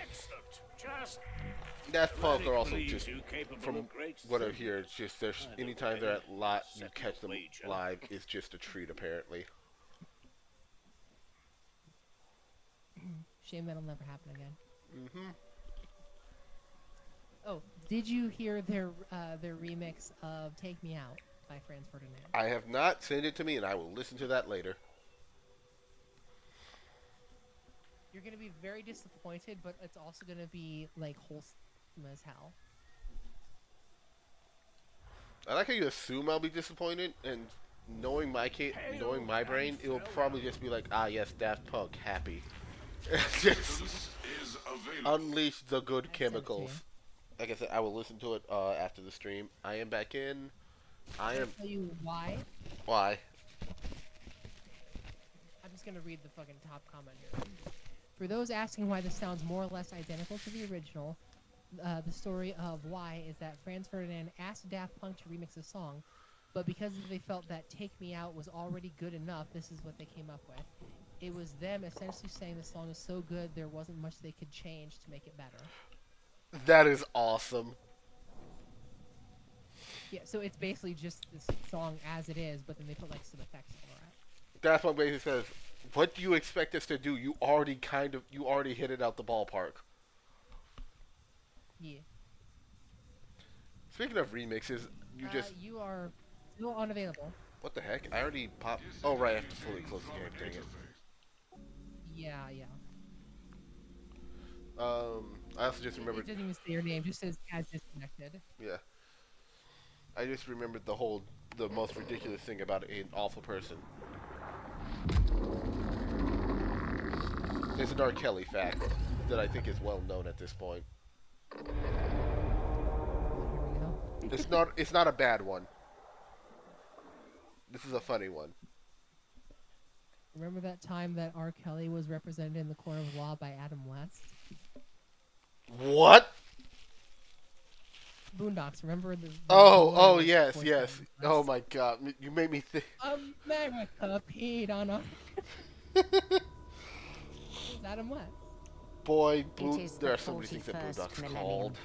Speaker 3: Excellent. Just
Speaker 1: Daft Punk are also
Speaker 3: radically
Speaker 1: just,
Speaker 3: too capable
Speaker 1: from
Speaker 3: of great
Speaker 1: what I
Speaker 3: things.
Speaker 1: hear, it's just there's
Speaker 3: By the
Speaker 1: anytime they're
Speaker 3: way,
Speaker 1: at lot you
Speaker 3: second
Speaker 1: catch them
Speaker 3: wager.
Speaker 1: live is just a treat apparently.
Speaker 4: Shame that'll never happen again.
Speaker 1: Mm-hmm.
Speaker 4: Oh, did you hear their remix of "Take Me Out" by Franz Ferdinand?
Speaker 1: I have not. Send it to me, and I will listen to that later.
Speaker 4: You're gonna be very disappointed, but it's also gonna be like wholesome as hell.
Speaker 1: I like how you assume I'll be disappointed, and knowing my brain, it will probably just be like, ah, yes, Daft Punk, happy. Just
Speaker 5: Is available.
Speaker 1: unleash the good
Speaker 4: That's
Speaker 1: chemicals.
Speaker 4: insane.
Speaker 1: Like I said, I will listen to it after the stream. I am back in. I
Speaker 4: Can
Speaker 1: am.
Speaker 4: I tell you why?
Speaker 1: Why?
Speaker 4: I'm just gonna read the fucking top comment here. For those asking why this sounds more or less identical to the original, the story of why is that Franz Ferdinand asked Daft Punk to remix a song, but because they felt that "Take Me Out" was already good enough, this is what they came up with. It was them essentially saying the song is so good there wasn't much they could change to make it better.
Speaker 1: That is awesome.
Speaker 4: Yeah, so it's basically just this song as it is, but then they put like some effects over it.
Speaker 1: That's what basically says. What do you expect us to do? You already hit it out the ballpark.
Speaker 4: Yeah.
Speaker 1: Speaking of remixes,
Speaker 4: You are still unavailable.
Speaker 1: what the heck? I already popped. Oh right, I have to fully close the game. Dang it.
Speaker 4: Yeah, yeah.
Speaker 1: I also just
Speaker 4: It
Speaker 1: remembered.
Speaker 4: doesn't even say your name; just says as disconnected.
Speaker 1: Yeah, I just remembered the most ridiculous thing about an awful person. It's an R. Kelly fact that I think is well known at this point.
Speaker 4: Here we go.
Speaker 1: It's not a bad one. This is a funny one.
Speaker 4: Remember that time that R. Kelly was represented in the court of law by Adam West?
Speaker 1: What?
Speaker 4: Boondocks. Remember the
Speaker 1: Oh,
Speaker 4: lawyer was
Speaker 1: yes,
Speaker 4: voiced
Speaker 1: yes.
Speaker 4: by Adam
Speaker 1: Oh
Speaker 4: West?
Speaker 1: my God, you made me think.
Speaker 4: America peed on us. It was Adam West.
Speaker 1: Boy,
Speaker 9: is
Speaker 1: there
Speaker 9: the
Speaker 1: are so many things that
Speaker 9: 41st
Speaker 1: Boondocks
Speaker 9: millennium.
Speaker 1: called.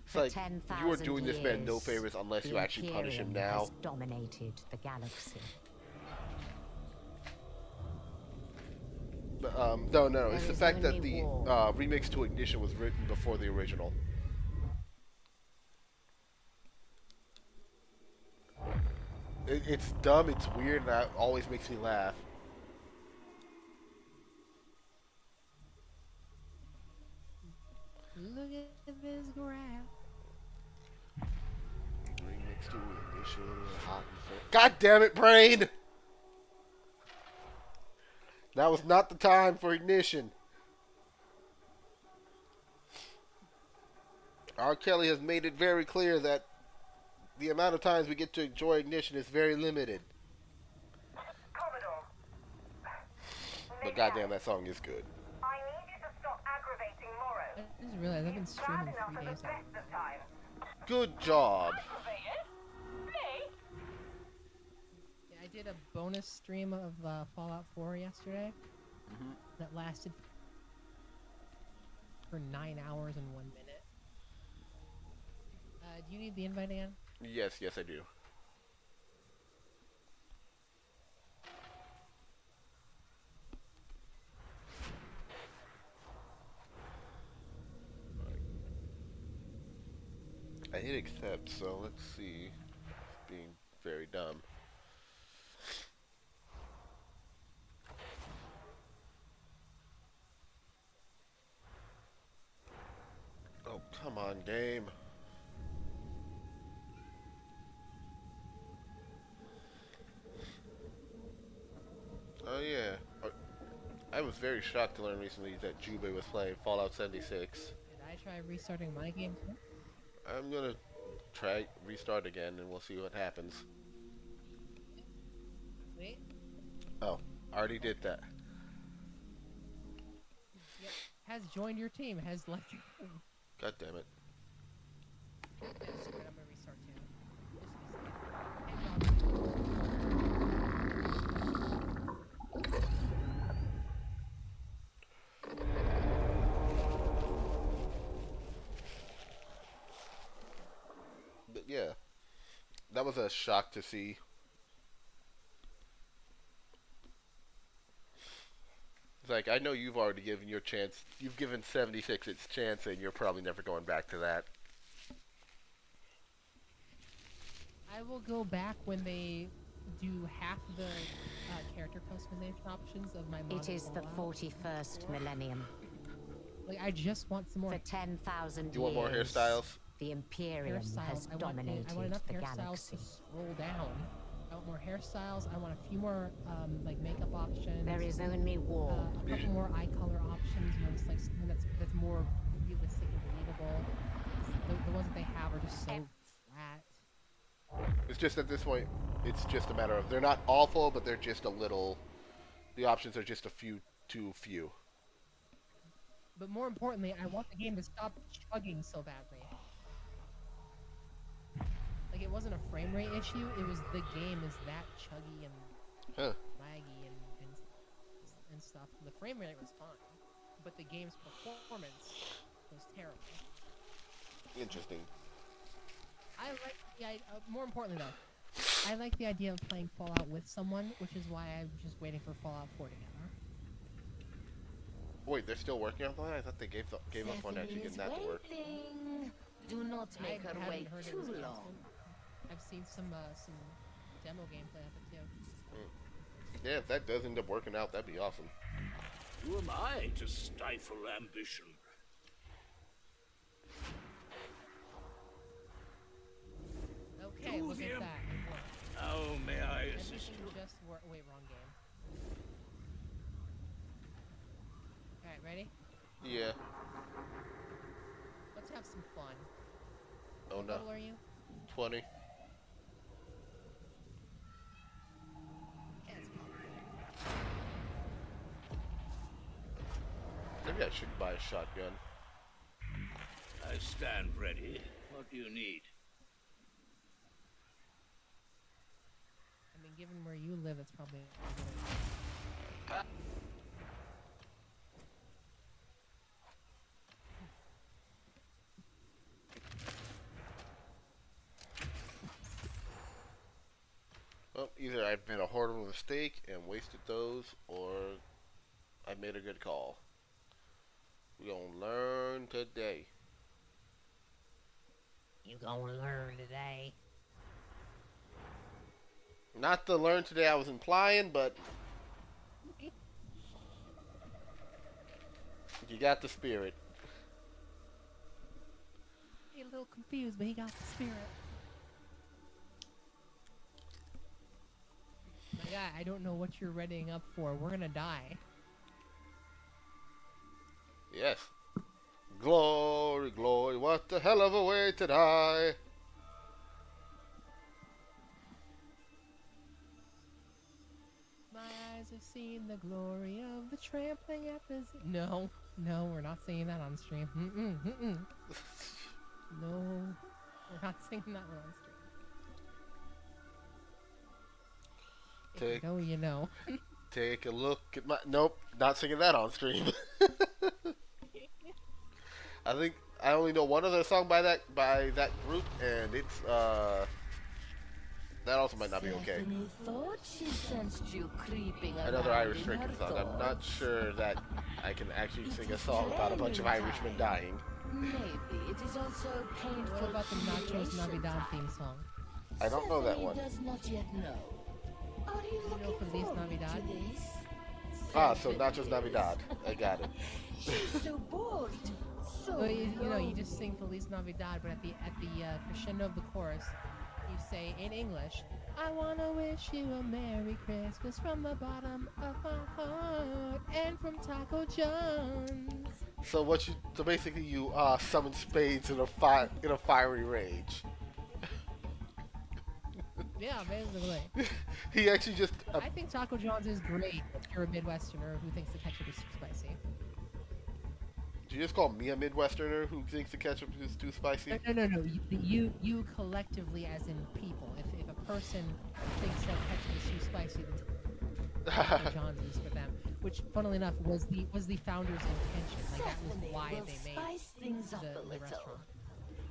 Speaker 1: It's
Speaker 9: For
Speaker 1: like, you are
Speaker 9: 10,000
Speaker 1: doing this man no
Speaker 9: years,
Speaker 1: favors unless
Speaker 9: the
Speaker 1: you actually punish him
Speaker 9: Imperium
Speaker 1: now.
Speaker 9: has dominated the galaxy.
Speaker 1: No,
Speaker 9: There
Speaker 1: it's the
Speaker 9: is
Speaker 1: fact that
Speaker 9: only
Speaker 1: the
Speaker 9: war.
Speaker 1: remix to Ignition was written before the original. It's dumb, it's weird, and that always makes me laugh.
Speaker 4: Look at this graph.
Speaker 1: Remix to Ignition, hot and fresh. God damn it, brain! That was not the time for Ignition. R. Kelly has made it very clear that the amount of times we get to enjoy Ignition is very limited.
Speaker 6: Commodore.
Speaker 1: But goddamn, that song is good.
Speaker 6: I need you to stop aggravating Morrow.
Speaker 4: I just realized I've been
Speaker 6: Bad
Speaker 4: streaming
Speaker 6: enough
Speaker 4: 3
Speaker 6: for the
Speaker 4: days now.
Speaker 6: best of times.
Speaker 1: Good job.
Speaker 6: Aggravated? Me?
Speaker 4: Yeah, I did a bonus stream of Fallout 4 yesterday. That lasted for 9 hours and 1 minute. Do you need the invite, Ann?
Speaker 1: Yes, I do. I hit accept, so let's see. Being very dumb. Oh, come on, game. Oh, yeah. I was very shocked to learn recently that Jube was playing Fallout 76.
Speaker 4: Did I try restarting my game too?
Speaker 1: I'm gonna try restart again and we'll see what happens.
Speaker 4: Wait.
Speaker 1: Oh, I already did that.
Speaker 4: Yep. Has joined your team. Has left your team.
Speaker 1: God damn it.
Speaker 4: Yeah, screw it, I'm gonna restart too. Just to be safe. Hey, John.
Speaker 1: But yeah, that was a shock to see. It's like, I know you've already given your chance. You've given 76 its chance, and you're probably never going back to that.
Speaker 4: I will go back when they do half the character customization options of my mod.
Speaker 9: It is the 41st millennium.
Speaker 4: Like, I just want some more
Speaker 9: For 10,000 years,
Speaker 1: You want more hairstyles?
Speaker 9: the Imperium has
Speaker 4: hairstyles. I want
Speaker 9: dominated
Speaker 4: enough
Speaker 9: the
Speaker 4: hairstyles
Speaker 9: galaxy.
Speaker 4: to scroll down. I want more hairstyles. I want a few more like makeup options.
Speaker 9: There is only war.
Speaker 4: A couple more eye color options. You know, just like something that's more realistic and believable. The ones that they have are just so flat.
Speaker 1: It's just at this point, it's just a matter of they're not awful, but they're just a little. The options are just a few too few.
Speaker 4: But more importantly, I want the game to stop chugging so badly. Like, it wasn't a frame rate issue, it was the game is that chuggy and laggy and stuff. The frame rate was fine, but the game's performance was terrible.
Speaker 1: Interesting.
Speaker 4: I like the more importantly though, I like the idea of playing Fallout with someone, which is why I'm just waiting for Fallout 4 together.
Speaker 1: Wait, they're still working on that? I thought they gave up on actually getting that to work.
Speaker 2: Do not make her
Speaker 4: haven't
Speaker 2: wait
Speaker 4: heard it
Speaker 2: too
Speaker 4: was
Speaker 2: long.
Speaker 4: canceled. I've seen some demo gameplay of it too.
Speaker 1: Yeah, if that does end up working out, that'd be awesome.
Speaker 3: Who am I to stifle ambition?
Speaker 4: Okay,
Speaker 3: Do
Speaker 4: look at
Speaker 3: him.
Speaker 4: that. It worked.
Speaker 3: How may I
Speaker 4: And
Speaker 3: assist
Speaker 4: we
Speaker 3: you?
Speaker 4: can just work. Wait, wrong game. Alright, ready?
Speaker 1: Yeah.
Speaker 4: Let's have some fun.
Speaker 1: Oh
Speaker 4: What
Speaker 1: no.
Speaker 4: level are you?
Speaker 1: 20.
Speaker 4: Yeah, it's fun.
Speaker 1: Maybe I should buy a shotgun.
Speaker 3: I stand ready. What do you need?
Speaker 4: I mean, given where you live, it's probably a good idea.
Speaker 1: Well, either I've made a horrible mistake and wasted those, or I made a good call. We gonna learn today.
Speaker 4: You gonna learn today.
Speaker 1: Not the learn today I was implying, but you got the spirit.
Speaker 4: He's a little confused, but he got the spirit. My guy, I don't know what you're readying up for. We're gonna die.
Speaker 1: Yes. Glory, glory, what the hell of a way to die.
Speaker 4: My eyes have seen the glory of the trampling at the... No, we're not singing that on stream. No, we're not singing that one on stream. If you know, you know.
Speaker 1: Take a look at my... Nope, not singing that on stream. I think I only know one other song by that group, and it's that also might not be okay.
Speaker 2: Stephanie thought she sensed you creeping
Speaker 1: Another
Speaker 2: around
Speaker 1: Irish
Speaker 2: in
Speaker 1: drinking
Speaker 2: her
Speaker 1: song. I'm not
Speaker 2: thoughts.
Speaker 1: sure that I can actually sing a song about a bunch of Irishmen dying.
Speaker 2: Maybe it is also painful.
Speaker 4: What about the Nachos
Speaker 2: humiliation
Speaker 4: Navidad
Speaker 2: time.
Speaker 4: theme song?
Speaker 1: I don't know that
Speaker 2: Stephanie
Speaker 1: one.
Speaker 2: does not yet know. Are you
Speaker 4: You know
Speaker 2: looking
Speaker 4: Feliz
Speaker 2: forward
Speaker 4: Navidad?
Speaker 2: to this?
Speaker 1: Ah, so
Speaker 2: Stephanie
Speaker 1: Nachos Navidad. I got it.
Speaker 2: She's so bored. So
Speaker 4: Well, you know, you
Speaker 2: young.
Speaker 4: just sing Feliz Navidad, but at the crescendo of the chorus, you say in English, "I wanna wish you a Merry Christmas from the bottom of my heart and from Taco John's."
Speaker 1: So basically you summon spades in a fiery rage.
Speaker 4: Yeah, basically.
Speaker 1: He actually just
Speaker 4: I think Taco John's is great if you're a Midwesterner who thinks the ketchup is too spicy.
Speaker 1: did you just call me a Midwesterner who thinks the ketchup is too spicy?
Speaker 4: No. You collectively, as in people. If a person thinks that ketchup is too spicy, then Taco John's is for them. Which, funnily enough, was the founder's intention. Like that was
Speaker 2: Stephanie
Speaker 4: why
Speaker 2: will
Speaker 4: they made
Speaker 2: spice things up a
Speaker 4: the
Speaker 2: little.
Speaker 4: restaurant.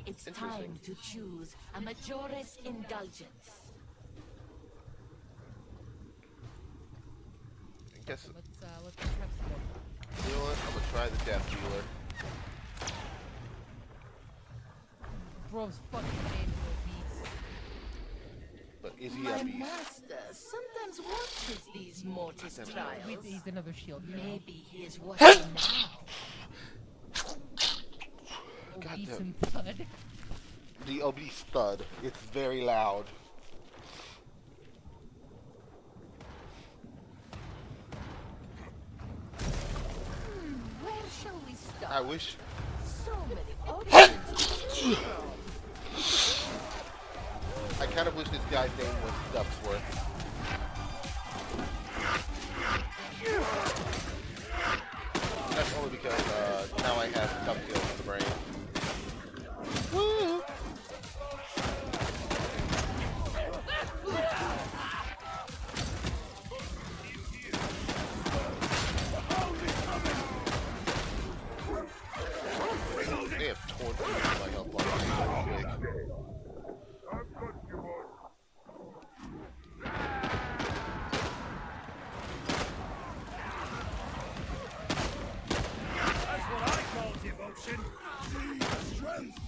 Speaker 2: It's
Speaker 1: Interesting.
Speaker 2: time to choose a Majoris indulgence.
Speaker 1: I guess
Speaker 4: Let's have some more fun.
Speaker 1: you know what? I'm gonna try the Death Dealer.
Speaker 4: Bro's fucking name is obese.
Speaker 1: But is he
Speaker 2: My
Speaker 1: a beast?
Speaker 2: master sometimes watches these mortis trials.
Speaker 4: He's another shield hero.
Speaker 2: Maybe he is watching now.
Speaker 4: Obese
Speaker 1: damn.
Speaker 4: and thud.
Speaker 1: The obese thud. It's very loud.
Speaker 2: Where shall we start?
Speaker 1: I wish.
Speaker 2: So many options to choose from.
Speaker 1: I kind of wish this guy's name was Dubsworth. That's only because now I have DuckTales in the brain. Woo! They have torn through my health bar so quick.
Speaker 8: option. Need strength.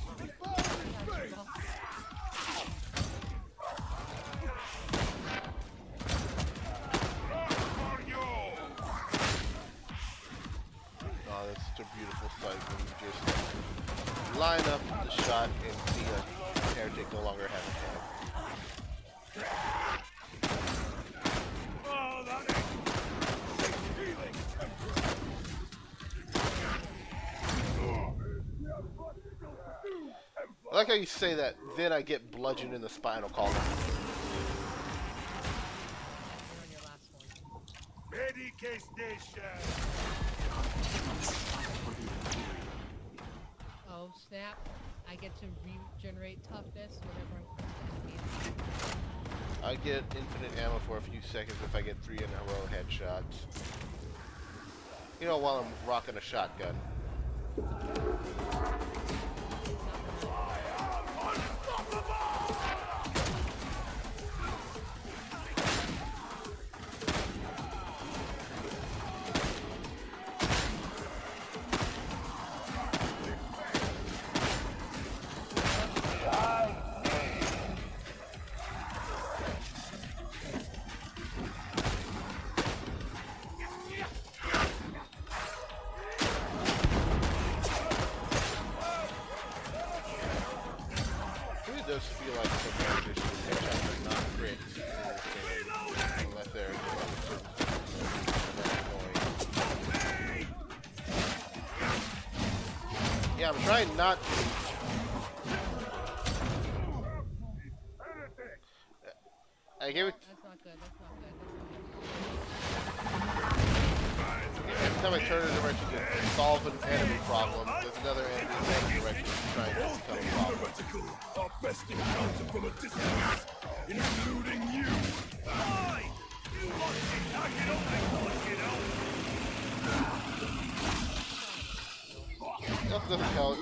Speaker 1: Oh, that's such a beautiful sight when you just line up the shot and see a heretic no longer has a head.
Speaker 8: Oh, that is healing.
Speaker 1: I like how you say that, then I get bludgeoned in the spinal column.
Speaker 4: You're on your last one.
Speaker 8: Medicae station.
Speaker 4: Oh, snap. I get to regenerate toughness whenever I'm close to enemies.
Speaker 1: I get infinite ammo for a few seconds if I get 3 in a row headshots. You know, while I'm rocking a shotgun. It does feel like sometimes there's headshots are not crits in this game, unless they're yeah, I'm trying not to. I give it.
Speaker 4: That's not good. That's not good.
Speaker 1: Every time I turn in a direction to solve an enemy problem, there's another enemy in that direction trying to become a problem.
Speaker 8: Our best encounter from a distance, including you. Aye! You want to knock it up and push it out.
Speaker 1: It also doesn't help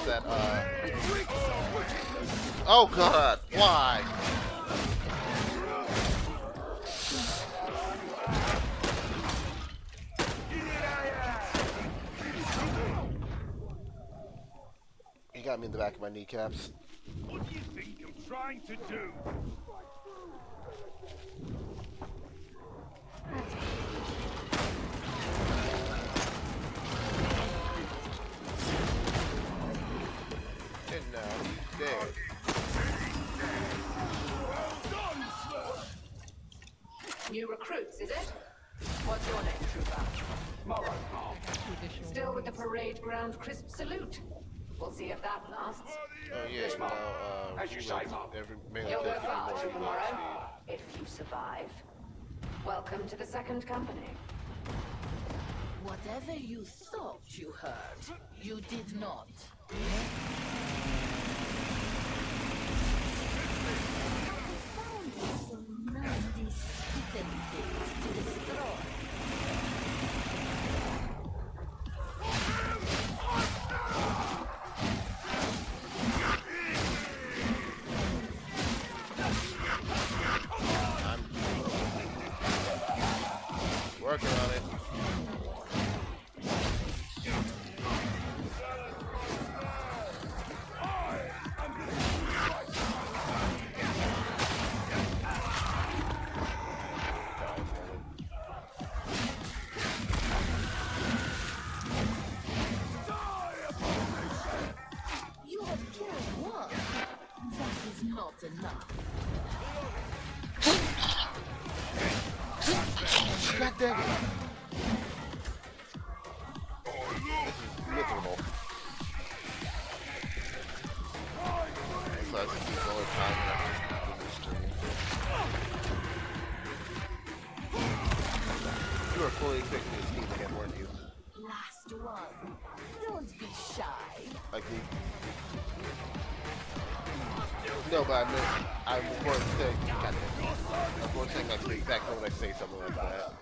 Speaker 1: that, oh god, why? You got me in the back of my kneecaps.
Speaker 8: What do you think I'm trying to do?
Speaker 1: And now he's dead.
Speaker 6: New recruits, is it? What's your name, Trooper?
Speaker 5: Morrow.
Speaker 6: Still with the parade ground crisp salute. We'll see if that lasts.
Speaker 1: Oh yeah, you know,
Speaker 5: As you say, Mom.
Speaker 1: every melee
Speaker 6: You'll go
Speaker 1: takes
Speaker 6: far,
Speaker 1: more
Speaker 6: Trooper
Speaker 1: movement
Speaker 6: Morrow,
Speaker 1: speed.
Speaker 6: if you survive. Welcome to the second company.
Speaker 2: Whatever you thought you heard, you did not. Found some nasty spitting things to destroy.
Speaker 1: I'm working on it.
Speaker 2: You have killed one. That is not enough.
Speaker 1: God dang it. This is miserable. So that's just the only time that I've just been this stream. You were fully expecting me to steam again, weren't you?
Speaker 2: Last one. Don't be shy.
Speaker 1: Like me? No, but I meant, I'm going to say, God damn it. I'm going to say like the exact moment I say something like that.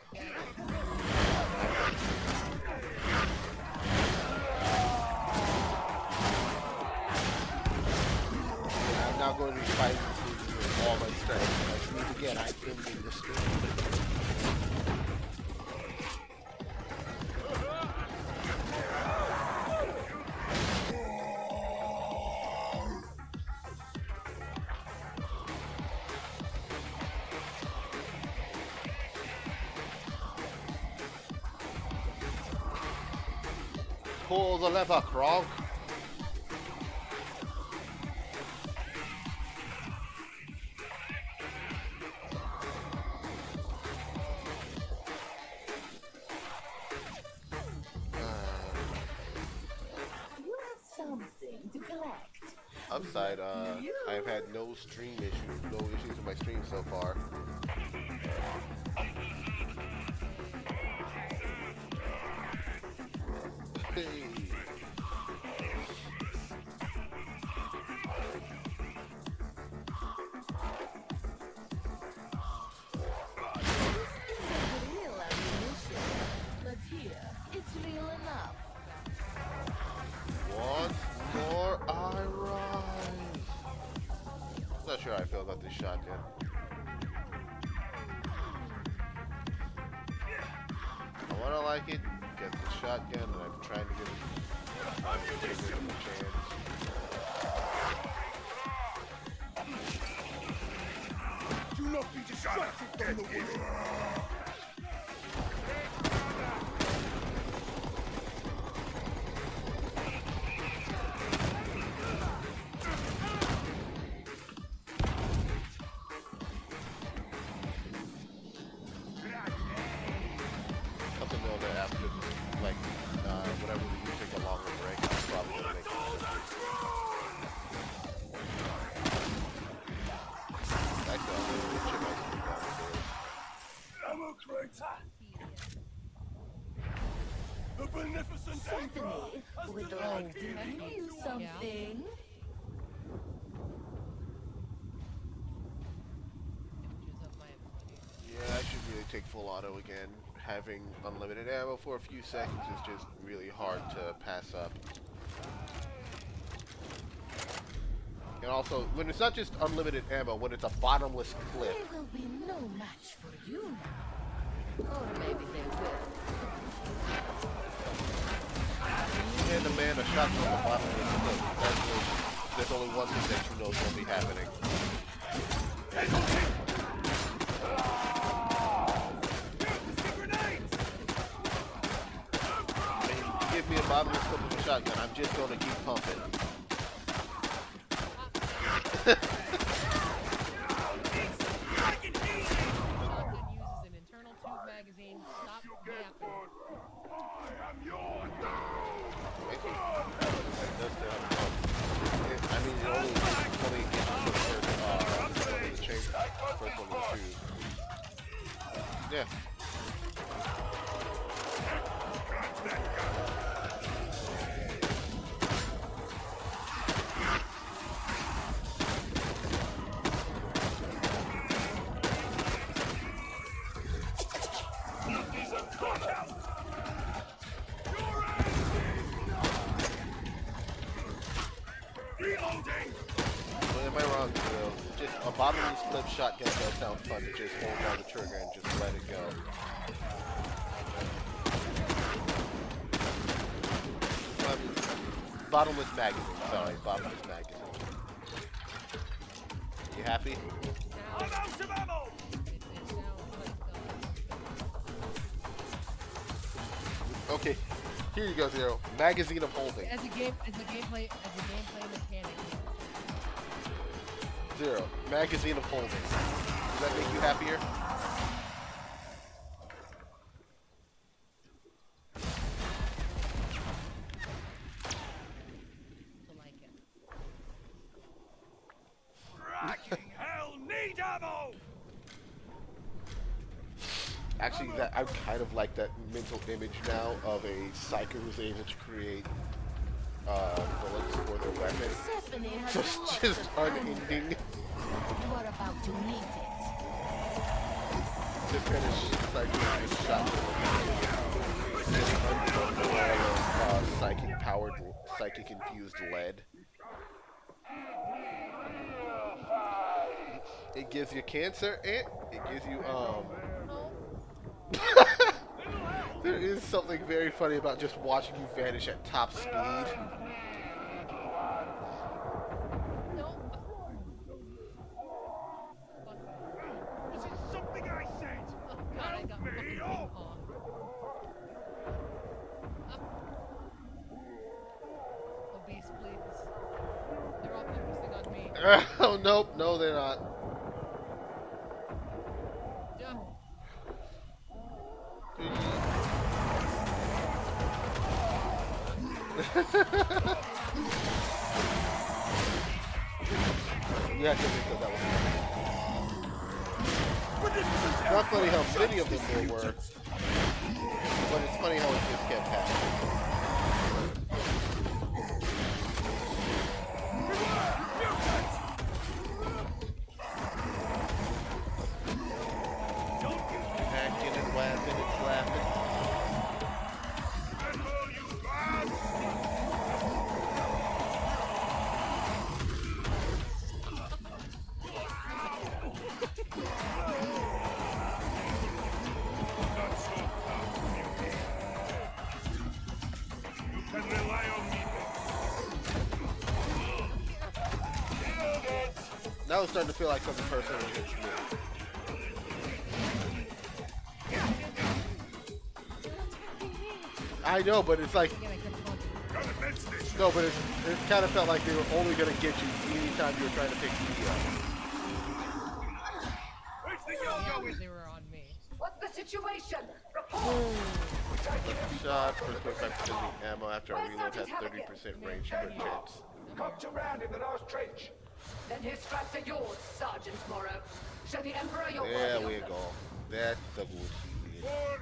Speaker 1: I'm now going to be fighting with all my strength. I sneeze again, I am in the stream. Pull the lever, Kronk.
Speaker 2: You have something to collect.
Speaker 1: Upside, I've had no stream issues, no issues with my stream so far. Hey.
Speaker 2: Real ammunition. But here, it's real enough.
Speaker 1: Once more I rise. Not sure how I feel about this shotgun. I wanna like it, get the shotgun, and I'm trying to give it a chance.
Speaker 8: Do not be distracted from the world.
Speaker 1: Something though that after, like, whenever we take a longer break, it's probably gonna make it simpler. Actually, I'll leave the chip ice cream downstairs.
Speaker 8: Ammo crate. The beneficent
Speaker 2: Stephanie, would like to give you something.
Speaker 4: Images of my ability.
Speaker 1: Yeah, I should really take full auto again. Having unlimited ammo for a few seconds is just really hard to pass up. And also, when it's not just unlimited ammo, when it's a bottomless clip,
Speaker 2: They will be no match for you now. Or maybe they will.
Speaker 1: and a man a shot from a bottomless clip. There's only one thing that you know is going to be happening. Give me a bottomless clip of a shotgun, I'm just going to keep pumping.
Speaker 4: Shotgun uses an internal tube magazine. Stop yapping.
Speaker 1: I mean, it only gets you the first one of the tube. Yeah. Am I wrong, Will? Just a bottomless clip shotgun does sound fun to just hold down the trigger and just let it go. Bottomless magazine, sorry, bottomless magazine. You happy?
Speaker 8: I'm out of ammo!
Speaker 4: It sounds like
Speaker 1: Okay, here you go, Zero. Magazine of holding.
Speaker 4: as a gameplay mechanic.
Speaker 1: Zero. Magazine of holding. Does that make you happier?
Speaker 4: To like it.
Speaker 8: Fracking hell, need ammo!
Speaker 1: Actually, that I kind of like that mental image now of a psyker who's able to create bullets for their weapon.
Speaker 2: Stephanie has
Speaker 1: Just unending.
Speaker 2: You are about to meet it.
Speaker 1: To finish psychic shot. Psychic powered, psychic infused lead. It gives you cancer and it gives you there is something very funny about just watching you vanish at top speed.
Speaker 4: No.
Speaker 8: This is something I said!
Speaker 4: Oh god, I got fucking ping pong.
Speaker 1: Oh nope, no they're not. You have to think that was it's not funny how many of them there were, but it's funny how it just kept happening. Hacking and whacking and slapping. Now it's starting to feel like something personal against me. I know, but it's like no, but it kind of felt like they were only gonna get you anytime you were trying to pick me up.
Speaker 4: They were on me.
Speaker 6: What's the situation? Report!
Speaker 1: Shot for 25% ammo after a reload has 30% range per chance.
Speaker 5: Cocked around in the last trench.
Speaker 6: Then his scraps are yours, Sergeant Morrow. Show the Emperor your
Speaker 1: There
Speaker 6: body
Speaker 1: we
Speaker 6: of
Speaker 1: go. That's the good feeling.
Speaker 8: For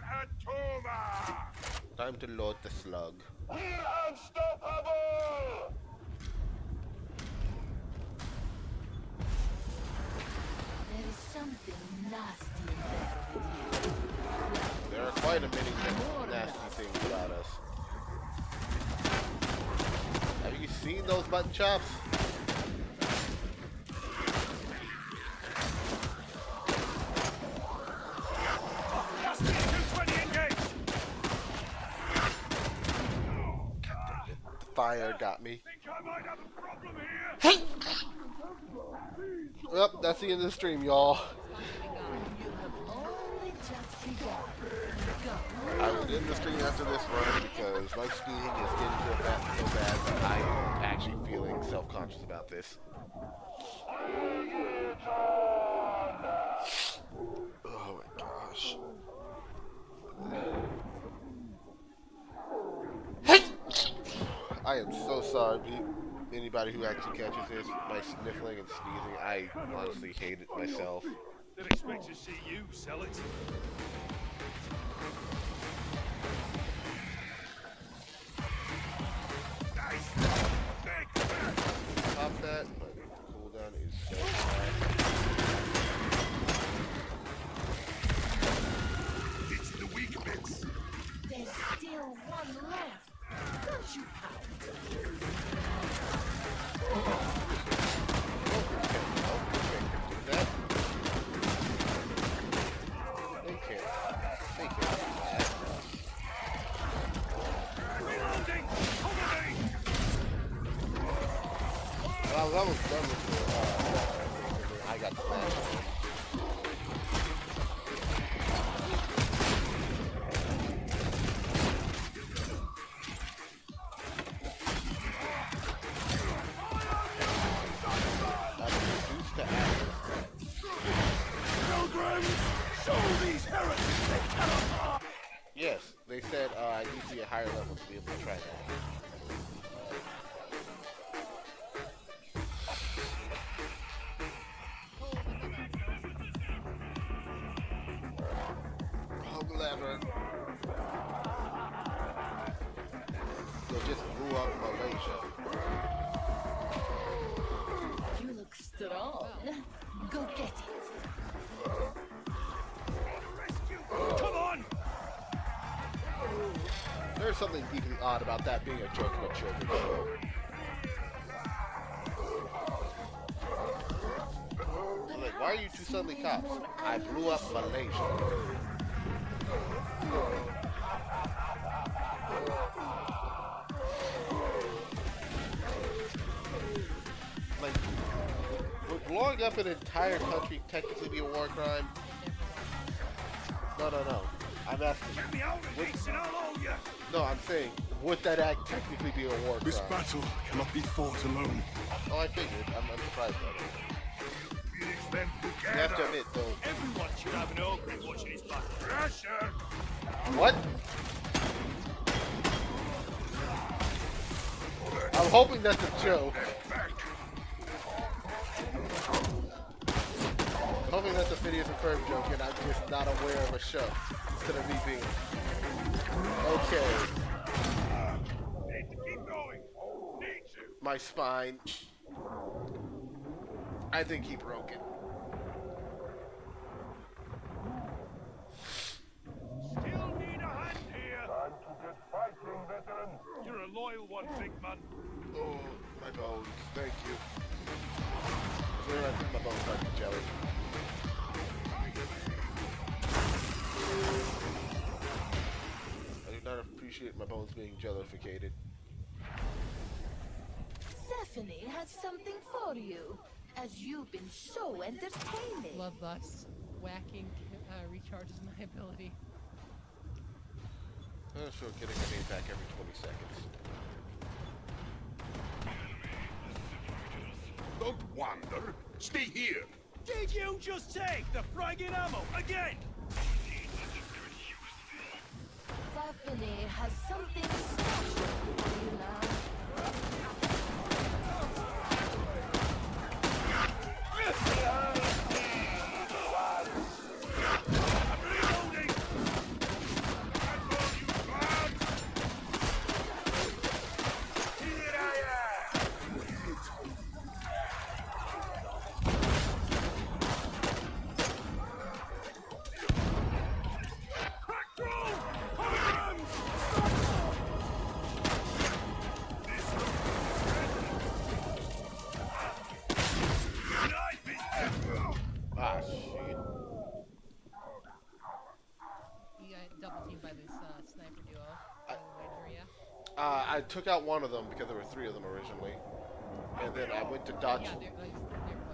Speaker 8: Atoma!
Speaker 1: Time to load the slug.
Speaker 8: We're unstoppable!
Speaker 2: There is something nasty in there with you.
Speaker 1: There are quite a many nasty things about us. Have you seen those button chops? Fire got me. Well, that's the end of the stream, y'all. I will end the stream after this run because my skiing is getting so bad that I am actually feeling self-conscious about this. Oh my gosh. I am so sorry, anybody who actually catches this, my sniffling and sneezing. I honestly hate it myself.
Speaker 8: Didn't expect to see you sell it. Nice.
Speaker 1: Pop that, but the cooldown is so fast.
Speaker 8: It's the weak bits.
Speaker 2: There's still one left. Don't you pout.
Speaker 1: I was almost done with the, I got smashed. Yes, they said I need to be a higher level to be able to try that. Lever. They just blew up Malaysia.
Speaker 2: You look strong. Go get it.
Speaker 8: Come on!
Speaker 1: There's something deeply odd about that being a joke of a children's show. Like, why are you two suddenly cops? I blew up Malaysia. Like, would blowing up an entire country technically be a war crime? No. I'm asking.
Speaker 8: Get me out of this and I'll owe you!
Speaker 1: No, I'm saying, would that act technically be a war
Speaker 8: This
Speaker 1: crime?
Speaker 8: battle cannot be fought alone.
Speaker 1: Oh, I figured. I'm surprised by that.
Speaker 8: Phoenix them
Speaker 1: You
Speaker 8: together.
Speaker 1: have to admit, though.
Speaker 3: Everyone should have an ogre watching his back.
Speaker 8: Pressure.
Speaker 1: What? I'm hoping that's a joke. I'm hoping that's a Phineas and Ferb joke and I'm just not aware of a show instead of me being. Okay.
Speaker 8: Need to keep going. Need to.
Speaker 1: My spine. I think he broke it.
Speaker 8: Still need a hand here. Time to get fighting, veteran. You're a loyal one, big man.
Speaker 1: Oh, my bones. Thank you. I think my bones might be jelly. I do not appreciate my bones being jellificated.
Speaker 2: Stephanie has something for you, as you've been so entertaining.
Speaker 4: Bloodlust. Whacking recharges my ability.
Speaker 1: So getting a name back every 20 seconds.
Speaker 8: Don't wander. Stay here.
Speaker 3: Did you just take the fragging ammo again?
Speaker 2: Stephanie has something special for you now.
Speaker 1: Ah, shit.
Speaker 4: You got double teamed by this sniper duo. Nigeria.
Speaker 1: I took out one of them because there were three of them originally. And then I went to dodge.
Speaker 4: Yeah, they're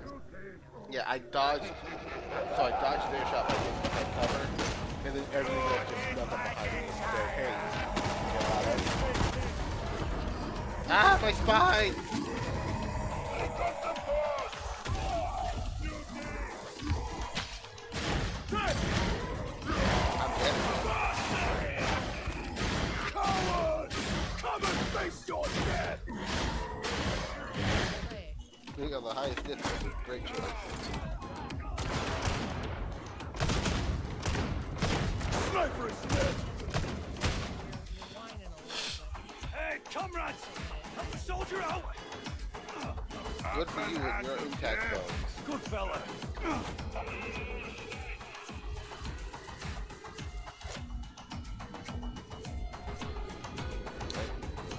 Speaker 4: close.
Speaker 1: Yeah, I dodged. So I dodged their shot by getting behind cover. And then everything else just snuck up behind me and said, hey, get out of it. Ah, my spine! I'm dead.
Speaker 8: Cowards! Come and face your death!
Speaker 4: Hey,
Speaker 1: Being on the highest distance is a great choice.
Speaker 8: Sniper is dead!
Speaker 4: you're whining a little
Speaker 3: Hey, comrades! Help the soldier out!
Speaker 1: Good for you and your intact bones.
Speaker 3: Good fella.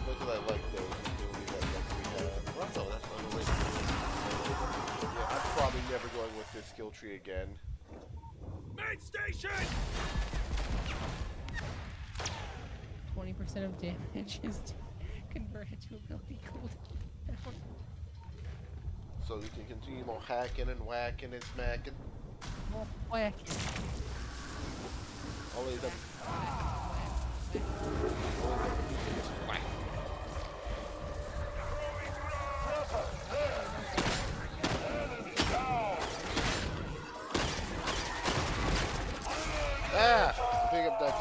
Speaker 1: Look at that like those abilities that we have. Well, no, that's underrated. Yeah, I'm probably never going with this skill tree again.
Speaker 3: Main station!
Speaker 4: 20% of damage is converted to ability cooldown.
Speaker 1: So you can continue more hacking and whacking and smacking.
Speaker 4: More whacking.
Speaker 1: Only the whack. Ah! I think I'm done.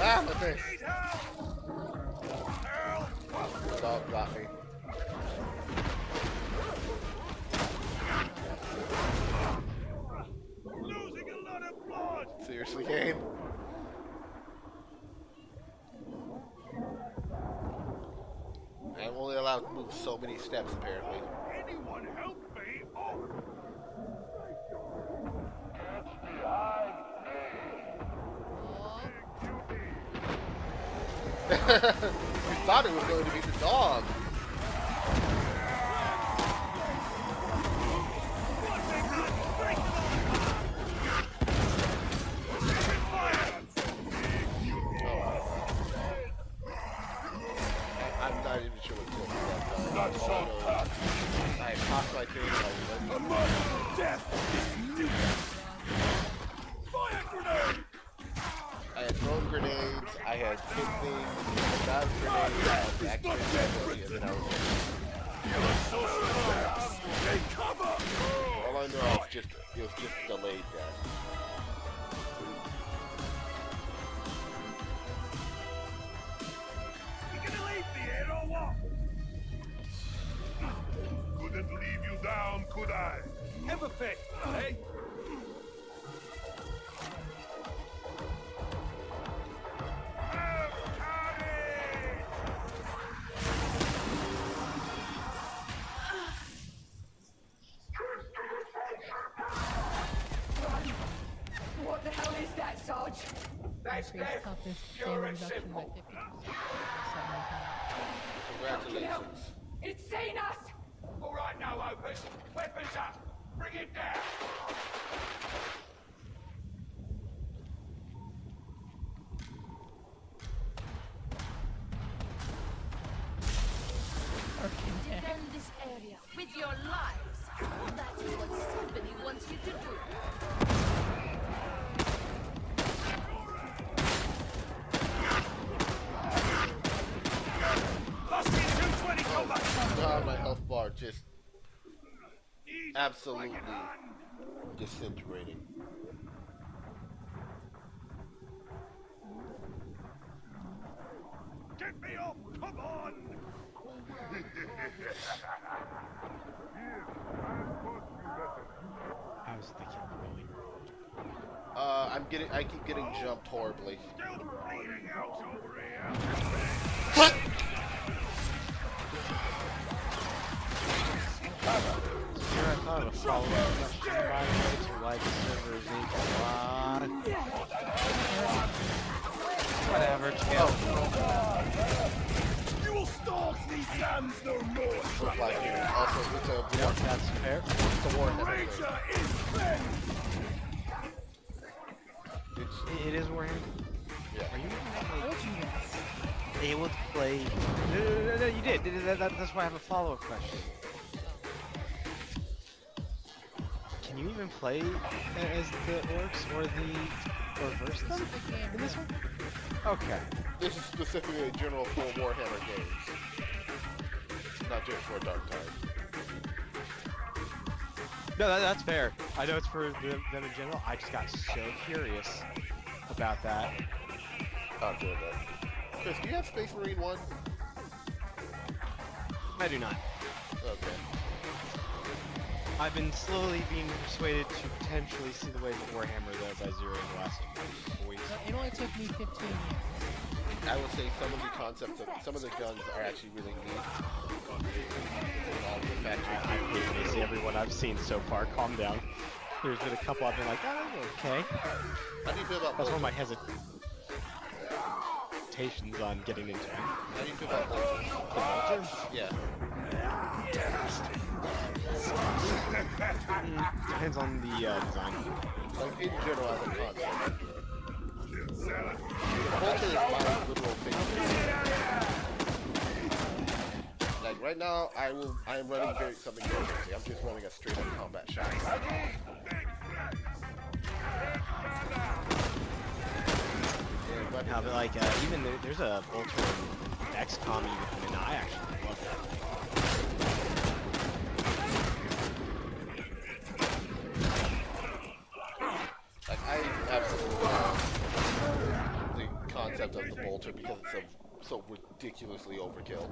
Speaker 1: Ah, my face. Dog got me.
Speaker 8: Losing a lot of blood!
Speaker 1: Seriously, game? I'm only allowed to move so many steps, apparently.
Speaker 8: Anyone help me? Oh!
Speaker 1: We thought it was going to be the dog. even sure what killed me that time. I popped my thing. I was
Speaker 8: A
Speaker 1: like,
Speaker 8: merciful death is new. Fire grenade!
Speaker 1: I had thrown grenades. I had hit things. I got grenades. I had the activate ability, and then I was
Speaker 8: Take cover!
Speaker 1: all I know is it was just delayed death.
Speaker 8: You gonna leave me here or what? Couldn't leave you down, could I? Have a fit, eh?
Speaker 6: What the hell is that, Sarge?
Speaker 5: That's
Speaker 4: Increase
Speaker 5: death.
Speaker 4: toughness
Speaker 5: Pure
Speaker 4: damage
Speaker 5: and
Speaker 4: reduction by
Speaker 5: simple.
Speaker 4: 50%. 75.
Speaker 1: Congratulations.
Speaker 6: It's seen us!
Speaker 5: All right now, Opus. Weapons up. Bring it down.
Speaker 2: Defend this area with your lives. That is what Symphony wants you to do.
Speaker 8: Husky 220 combat!
Speaker 1: God, my health bar just absolutely disintegrating.
Speaker 8: Get me up! Come on!
Speaker 10: I was thinking of going.
Speaker 1: I keep getting jumped horribly.
Speaker 8: Still bleeding out over here!
Speaker 1: What?
Speaker 10: Here I thought of a follow-up question by the way to why the server is whatever,
Speaker 8: You will stalk these lambs no more!
Speaker 1: Look like it. Also, it's a
Speaker 10: Yep, that's fair.
Speaker 1: it's a Warhammer thing.
Speaker 8: Razor is bent!
Speaker 10: It is Warhammer.
Speaker 1: Yeah.
Speaker 10: Are you
Speaker 4: I told you this.
Speaker 10: able to play? No, you did. That's why I have a follow-up question. Can you even play as the orcs or reverse them in this one? Okay.
Speaker 1: This is specifically a general full Warhammer games. Not just for Dark Tide.
Speaker 10: No, that's fair. I know it's for them in general. I just got so curious about that.
Speaker 1: Not doing that. Chris, do you have Space Marine 1?
Speaker 10: I do not.
Speaker 1: Okay.
Speaker 10: I've been slowly being persuaded to potentially see the way that Warhammer does by Zero in the last couple weeks.
Speaker 4: So it only took me 15 years.
Speaker 1: I will say some of the concepts of some of the guns are actually really neat. All the factory
Speaker 10: I hate to see everyone I've seen so far. Calm down. There's been a couple I've been like, oh, okay.
Speaker 1: How do you feel about
Speaker 10: That's one of my
Speaker 1: bolters?
Speaker 10: hesitations on getting into it.
Speaker 1: How do you feel about bolters?
Speaker 10: The Vulture?
Speaker 1: Yeah.
Speaker 10: Depends on the design.
Speaker 1: Like in general as a concept. Bolter is my literal favorite. Like right now, I am running something very differently. I'm just running a straight up combat shotgun.
Speaker 10: No, but like even there's a Vulture in XCOM even, and I actually love that.
Speaker 1: Like I absolutely love the concept of the bolter because it's so ridiculously overkill.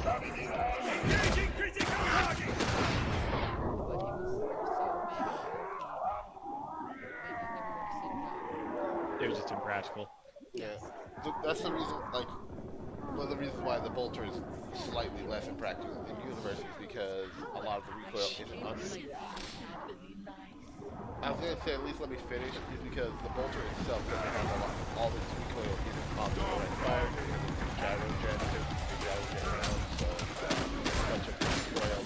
Speaker 8: Engaging critical target!
Speaker 10: It was just impractical.
Speaker 1: Yeah, that's the reason. Like one of the reasons why the bolter is slightly less in practice in universe is because a lot of the recoil isn't under. I was gonna say at least let me finish is because the bolter itself doesn't have a lot. All its recoil isn't on the right fire. It's gyro jet, gyro jet round, so a bunch of recoil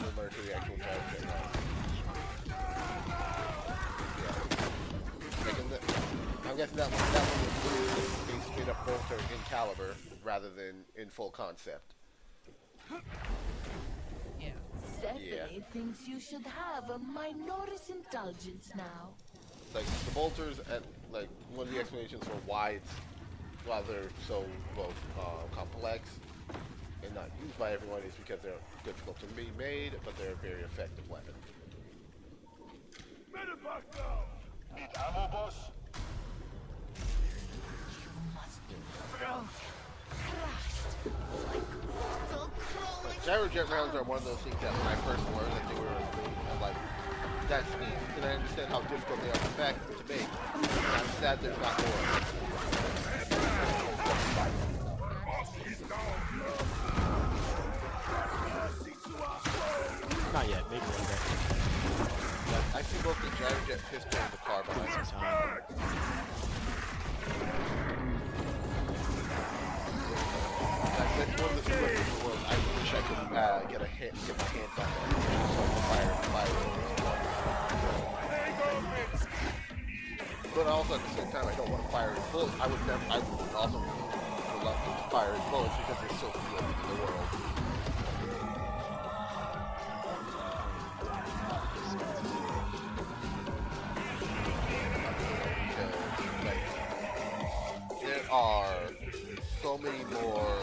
Speaker 1: similar to the actual gyro jet round. Yeah. I'm guessing that one is a straight up bolter in caliber rather than in full concept.
Speaker 2: Stephanie thinks you should have a minor's indulgence now.
Speaker 1: Like the bolters, at like one of the explanations for why they're so both complex and not used by everyone is because they're difficult to be made, but they're a very effective weapon.
Speaker 8: Medevac now! Need ammo, boss?
Speaker 1: Gyro jet rounds are one of those things that when I first learned that they were a thing, I'm like, that's neat, because I understand how difficult they are to make. And I'm sad there's not more.
Speaker 10: Not yet, maybe one day.
Speaker 1: But I see both the gyro jet pistol and the carbine.
Speaker 10: Some time.
Speaker 1: That's one of the few in the world I wish I could get my hands on that. So fire. But also at the same time, I don't want to fire his bullets. I would also be reluctant to fire his bullets because there's so few of them in the world. There are so many more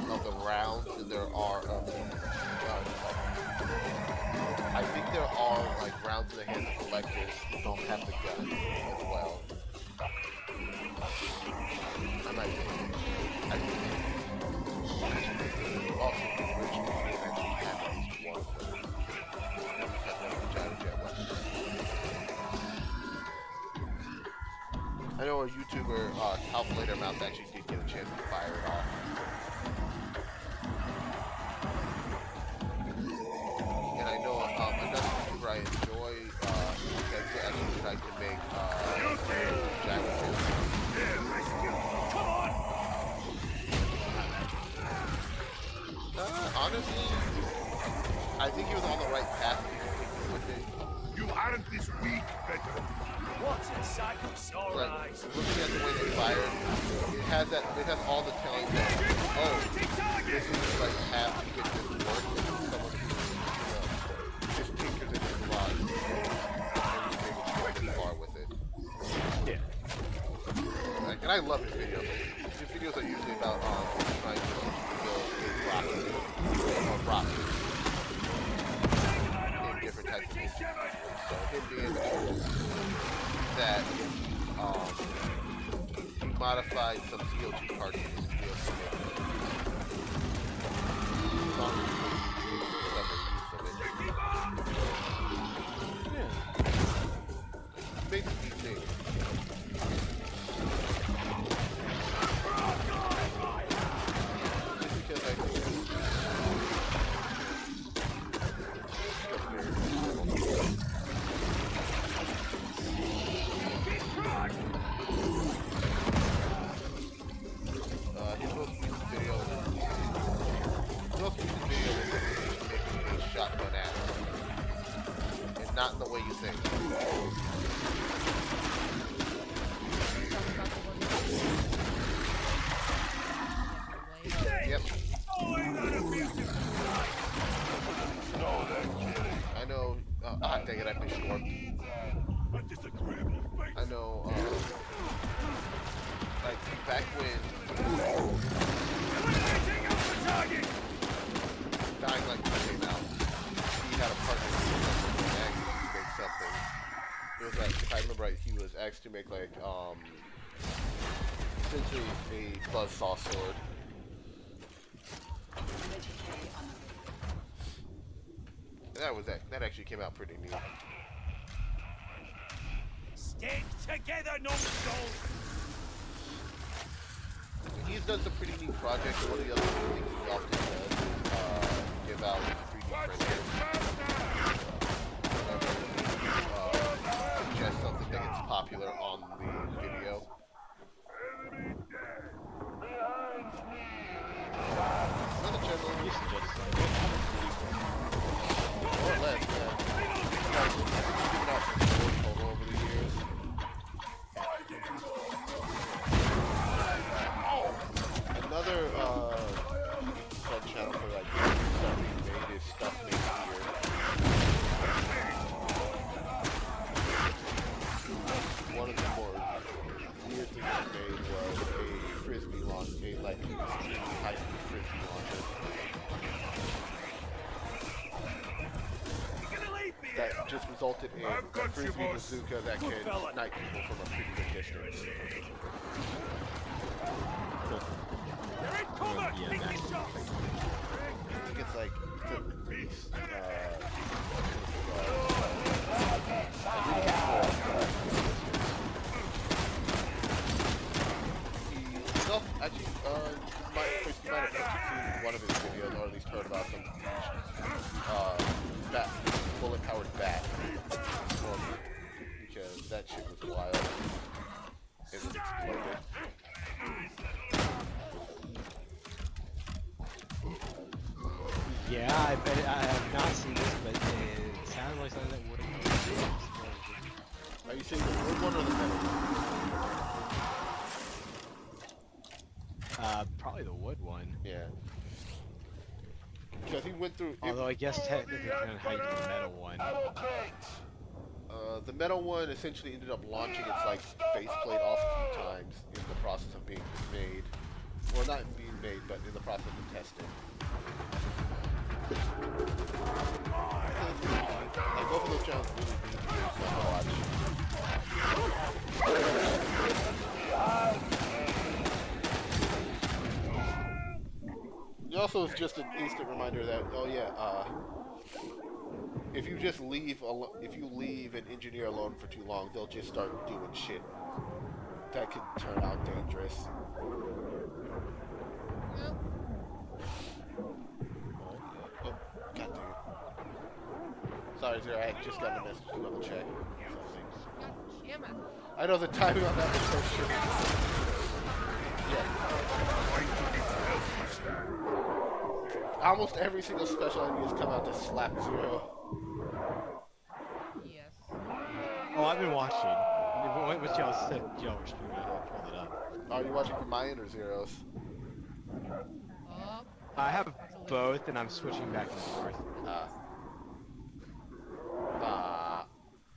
Speaker 1: of the rounds than there are of the I think there are like rounds in the hands of collectors who don't have the gun as well. I might think. I think also the original game actually had at least one of them. Had one of the gyro jet weapons. I know a YouTuber, Calculator Mouse, actually did get a chance to fire it off. And I know another YouTuber I enjoy has actually tried to make gyro jets. Honestly, I think he was on the right path with it.
Speaker 8: You aren't this weak, veteran.
Speaker 3: What's a sight for sore
Speaker 1: Like,
Speaker 3: eyes?
Speaker 1: looking at the way they fired, it has all the telling that, oh, this is like a path to get this to work. This is someone who just tinkers in his lot and he's able to go far with it.
Speaker 10: Yeah.
Speaker 1: Like, and I love his videos. His videos are usually about trying to build a rocket or rockets in different types of things. So him being able to that he modified some CO2 cartridges to be able to make it. As long as he was clever use of it. Yeah. Basically things. Just because I think his most recent video was making a shotgun ass. And not in the way you think. Yep. I know, dang it, I missed one. I know, like, back when Dying Light came out, he had a partner who was asked to make something. It was like, if I remember right, he was asked to make like, essentially a buzzsaw sword. And that actually came out pretty neat.
Speaker 8: Get together, numbskulls!
Speaker 1: He's done some pretty neat projects, and one of the other things he often does is give out 3D printers. Whenever he suggests something that gets popular on the video. Another channel
Speaker 10: You suggest
Speaker 1: more or less, yeah. He's given out 4 total over the years. Another fun channel for like stuff being made is stuff made here. One of the more weird things he made was a frisbee launch, like extremely high-speed frisbee launcher. That just resulted in a frisbee bazooka that can snipe people from a pretty good distance.
Speaker 10: yeah,
Speaker 1: I think it's like at least actually, you might have seen one of his videos, or at least heard about some bullet-powered bat, because that shit was wild. It was exploded.
Speaker 10: Yeah, I bet I have not seen this, but it sounds like something that would have come.
Speaker 1: Are you saying the wood one or the metal one?
Speaker 10: Probably the wood one.
Speaker 1: Yeah. Because he went through.
Speaker 10: Although I guess technically kind of how you do the metal one.
Speaker 1: The metal one essentially ended up launching its like faceplate off a few times in the process of being made. Well, not being made, but in the process of testing. Like both of those channels really need to watch. It also is just an instant reminder that, oh yeah, if you just leave an engineer alone for too long, they'll just start doing shit that could turn out dangerous. Oh, goddamn. Sorry, Zero, I just got a message to double check something. I know the timing on that was so shit. Yeah. Almost every single special enemy has come out to slap Zero.
Speaker 4: Yes.
Speaker 10: Oh, I've been watching. What y'all said, y'all were streaming, I pulled it up.
Speaker 1: Are you watching from mine or Zero's?
Speaker 10: I have both, and I'm switching back and forth.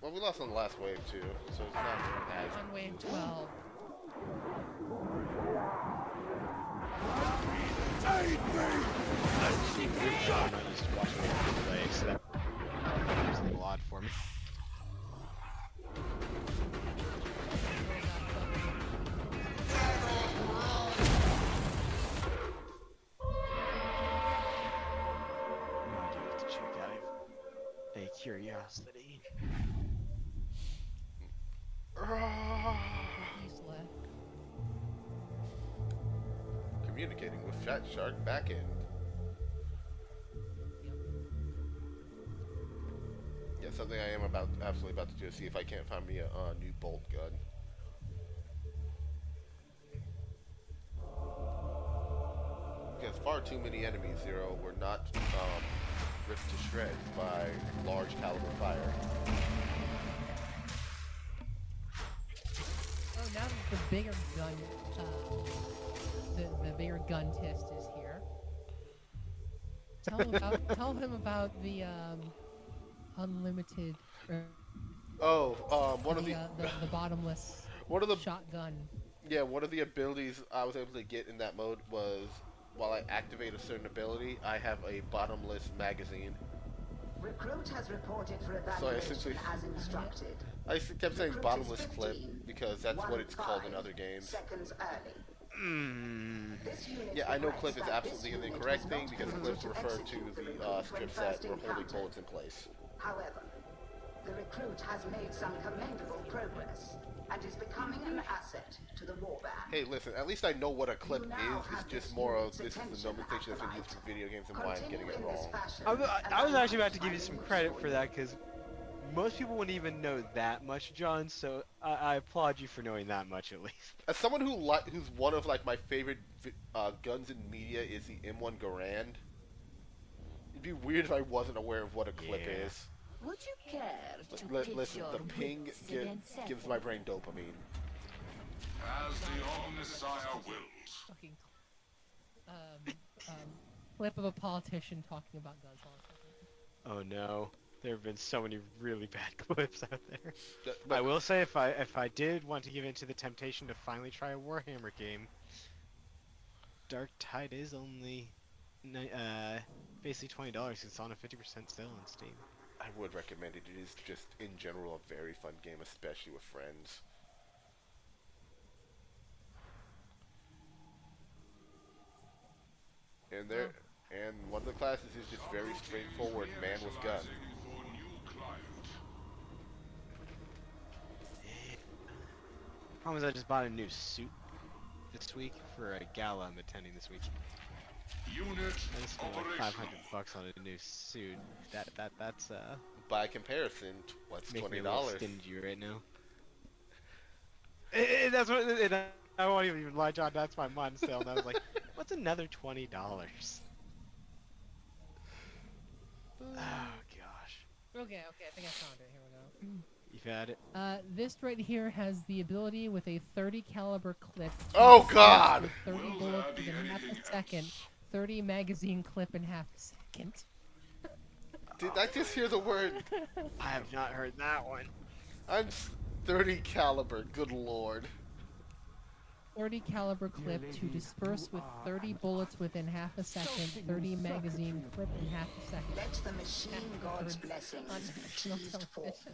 Speaker 1: Well, we lost on the last wave too, so it's not as.
Speaker 4: On wave 12.
Speaker 10: I'm not used to watching it play, so that was a little odd for me. I do have to check out a curiosity.
Speaker 1: Communicating with Chat Shark backend. Yeah, something I am absolutely about to do is see if I can't find me a new bolt gun. Because far too many enemies, Zero, were not ripped to shreds by large caliber fire.
Speaker 4: Oh, now that the bigger gun, the bigger gun test is here. Tell him about the unlimited.
Speaker 1: One of the
Speaker 4: bottomless.
Speaker 1: One of the
Speaker 4: shotgun.
Speaker 1: Yeah, one of the abilities I was able to get in that mode was while I activate a certain ability, I have a bottomless magazine.
Speaker 7: Recruit has reported for evaluation as instructed.
Speaker 1: I kept saying
Speaker 7: Recruit
Speaker 1: bottomless
Speaker 7: is
Speaker 1: clip
Speaker 7: 15,
Speaker 1: because that's what it's called in other games.
Speaker 7: Seconds early.
Speaker 1: Yeah, I know clip is absolutely the incorrect thing because clips refer to the strips that were holding bullets in place.
Speaker 7: However, The recruit has made some commendable progress and is becoming an asset to the warband.
Speaker 1: Hey, listen, at least I know what a clip
Speaker 7: You now
Speaker 1: is. It's
Speaker 7: have
Speaker 1: just
Speaker 7: this
Speaker 1: more of
Speaker 7: unit's
Speaker 1: this is the
Speaker 7: attention
Speaker 1: nomenclature
Speaker 7: at
Speaker 1: that's
Speaker 7: the
Speaker 1: been used for
Speaker 7: light.
Speaker 1: video games and why I'm getting
Speaker 7: Continue
Speaker 1: it
Speaker 7: in this
Speaker 1: wrong.
Speaker 7: fashion,
Speaker 10: I was
Speaker 7: and
Speaker 10: actually about to give you
Speaker 7: might
Speaker 10: some
Speaker 7: find
Speaker 10: credit
Speaker 7: use
Speaker 10: for that because most people wouldn't even know that much, John. So I applaud you for knowing that much at least.
Speaker 1: As someone who's one of like my favorite guns in media is the M1 Garand. It'd be weird if I wasn't aware of what a clip
Speaker 10: Yeah.
Speaker 1: is.
Speaker 2: Would you care to pit
Speaker 1: Listen,
Speaker 2: your
Speaker 1: the ping
Speaker 2: wits against
Speaker 1: gives my brain dopamine.
Speaker 5: As the Omnissiah wills.
Speaker 4: Fucking clip of a politician talking about guns all the time.
Speaker 10: Oh no, there have been so many really bad clips out there.
Speaker 1: But
Speaker 10: I will say, if I did want to give in to the temptation to finally try a Warhammer game, Dark Tide is only basically $20. It's on a 50% sale on Steam.
Speaker 1: I would recommend it. It is just, in general, a very fun game, especially with friends. And one of the classes is just very straightforward, man with gun.
Speaker 10: Problem is, I just bought a new suit this week for a gala I'm attending this week. I just spent like $500 on a new suit. That's
Speaker 1: By comparison, what's
Speaker 10: making me a
Speaker 1: $20?
Speaker 10: little stingy right now. That's what. I won't even lie, John. That's my mind still. And I was like, what's another $20? Oh gosh.
Speaker 4: Okay, I think I found it. Here we go.
Speaker 10: You've had it.
Speaker 4: This right here has the ability with a 30 caliber clip.
Speaker 1: Oh God!
Speaker 4: With 30 bullets in half a second. 30 magazine clip in half a second.
Speaker 1: Did I just hear the word?
Speaker 10: I have not heard that one.
Speaker 1: I'm 30 caliber. Good lord.
Speaker 4: 30 caliber clip to disperse with 30 bullets within half a second. 30 magazine clip in half a second.
Speaker 7: Let the machine god's blessings be teased forth.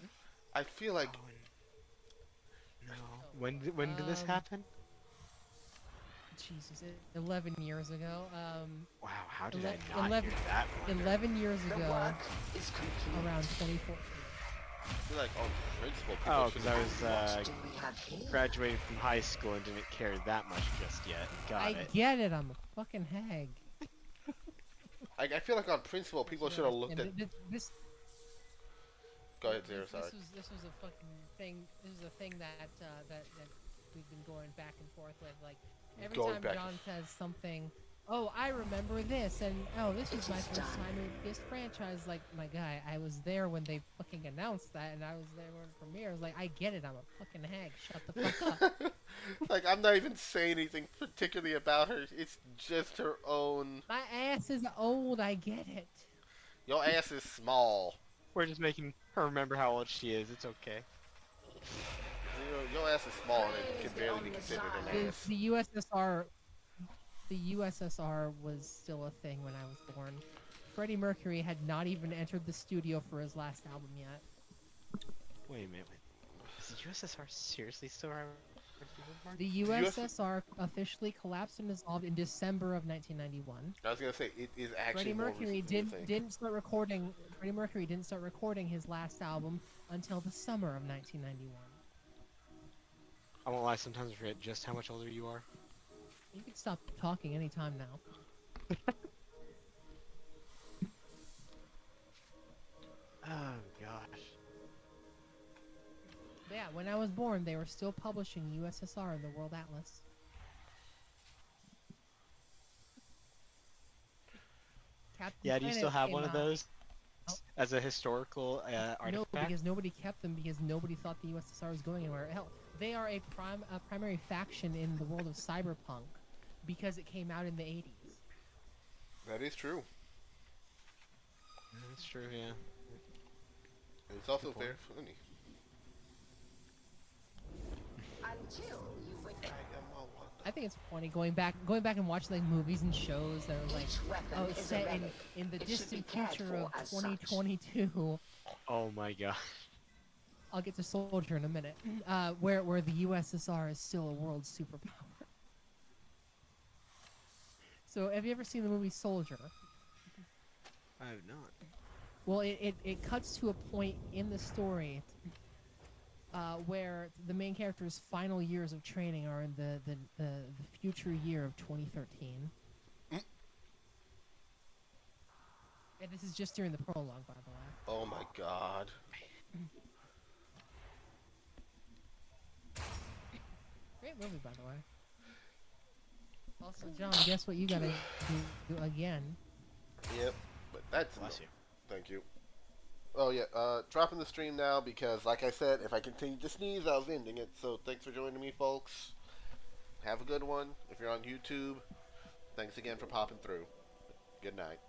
Speaker 1: I feel like
Speaker 10: No. When did this happen?
Speaker 4: Jesus, 11 years ago.
Speaker 10: Wow, how did I not hear that one?
Speaker 4: 11 years ago, around 2014.
Speaker 1: I feel like on principle.
Speaker 10: Oh, because I was graduating from high school and didn't care that much just yet. Got
Speaker 4: I
Speaker 10: it.
Speaker 4: get it. I'm a fucking hag.
Speaker 1: I feel like on principle, people should have looked at.
Speaker 4: This.
Speaker 1: Go ahead, Zero. Sorry.
Speaker 4: This was a fucking thing. This is a thing that we've been going back and forth with. Like every time John says something, oh, I remember this, and oh, this was my first time with this franchise. Like, my guy, I was there when they fucking announced that, and I was there when it premiered. I was like, I get it. I'm a fucking hag. Shut the fuck up.
Speaker 1: Like, I'm not even saying anything particularly about her. It's just her own.
Speaker 4: My ass is old. I get it.
Speaker 1: Your ass is small.
Speaker 10: We're just making her remember how old she is. It's okay.
Speaker 1: Your ass is small and it can barely be considered an ass.
Speaker 4: The USSR was still a thing when I was born. Freddie Mercury had not even entered the studio for his last album yet.
Speaker 10: Wait a minute. Is the USSR seriously still around?
Speaker 4: The USSR officially collapsed and dissolved in December of 1991.
Speaker 1: I was gonna say it is actually.
Speaker 4: Freddie Mercury didn't start recording. Freddie Mercury didn't start recording his last album until the summer of 1991.
Speaker 10: I won't lie. Sometimes I forget just how much older you are.
Speaker 4: You can stop talking anytime now.
Speaker 10: Oh gosh.
Speaker 4: But yeah, when I was born, they were still publishing USSR in the World Atlas. Captain
Speaker 10: Yeah, do you still
Speaker 4: Planet
Speaker 10: have
Speaker 4: came
Speaker 10: one of
Speaker 4: out-
Speaker 10: those
Speaker 4: Oh.
Speaker 10: as a historical artifact?
Speaker 4: No, because nobody kept them because nobody thought the USSR was going anywhere. Hell, they are a primary faction in the world of cyberpunk because it came out in the 80s.
Speaker 1: That is true.
Speaker 10: That's true, yeah.
Speaker 1: And it's also very funny.
Speaker 7: Until you witness
Speaker 4: I think it's funny going back and watching like movies and shows that are like, oh, it's set in the distant future of 2022.
Speaker 10: Oh my god.
Speaker 4: I'll get to Soldier in a minute. Where the USSR is still a world superpower. So, have you ever seen the movie Soldier?
Speaker 10: I have not.
Speaker 4: Well, it cuts to a point in the story where the main character's final years of training are in the future year of 2013. And this is just during the prologue, by the way.
Speaker 1: Oh my god.
Speaker 4: Great movie, by the way. Also, John, guess what you gotta do again?
Speaker 1: Yep, but that's
Speaker 10: Bless you.
Speaker 1: Thank you. Oh yeah, dropping the stream now because, like I said, if I continued to sneeze, I was ending it. So thanks for joining me, folks. Have a good one. If you're on YouTube, thanks again for popping through. Good night.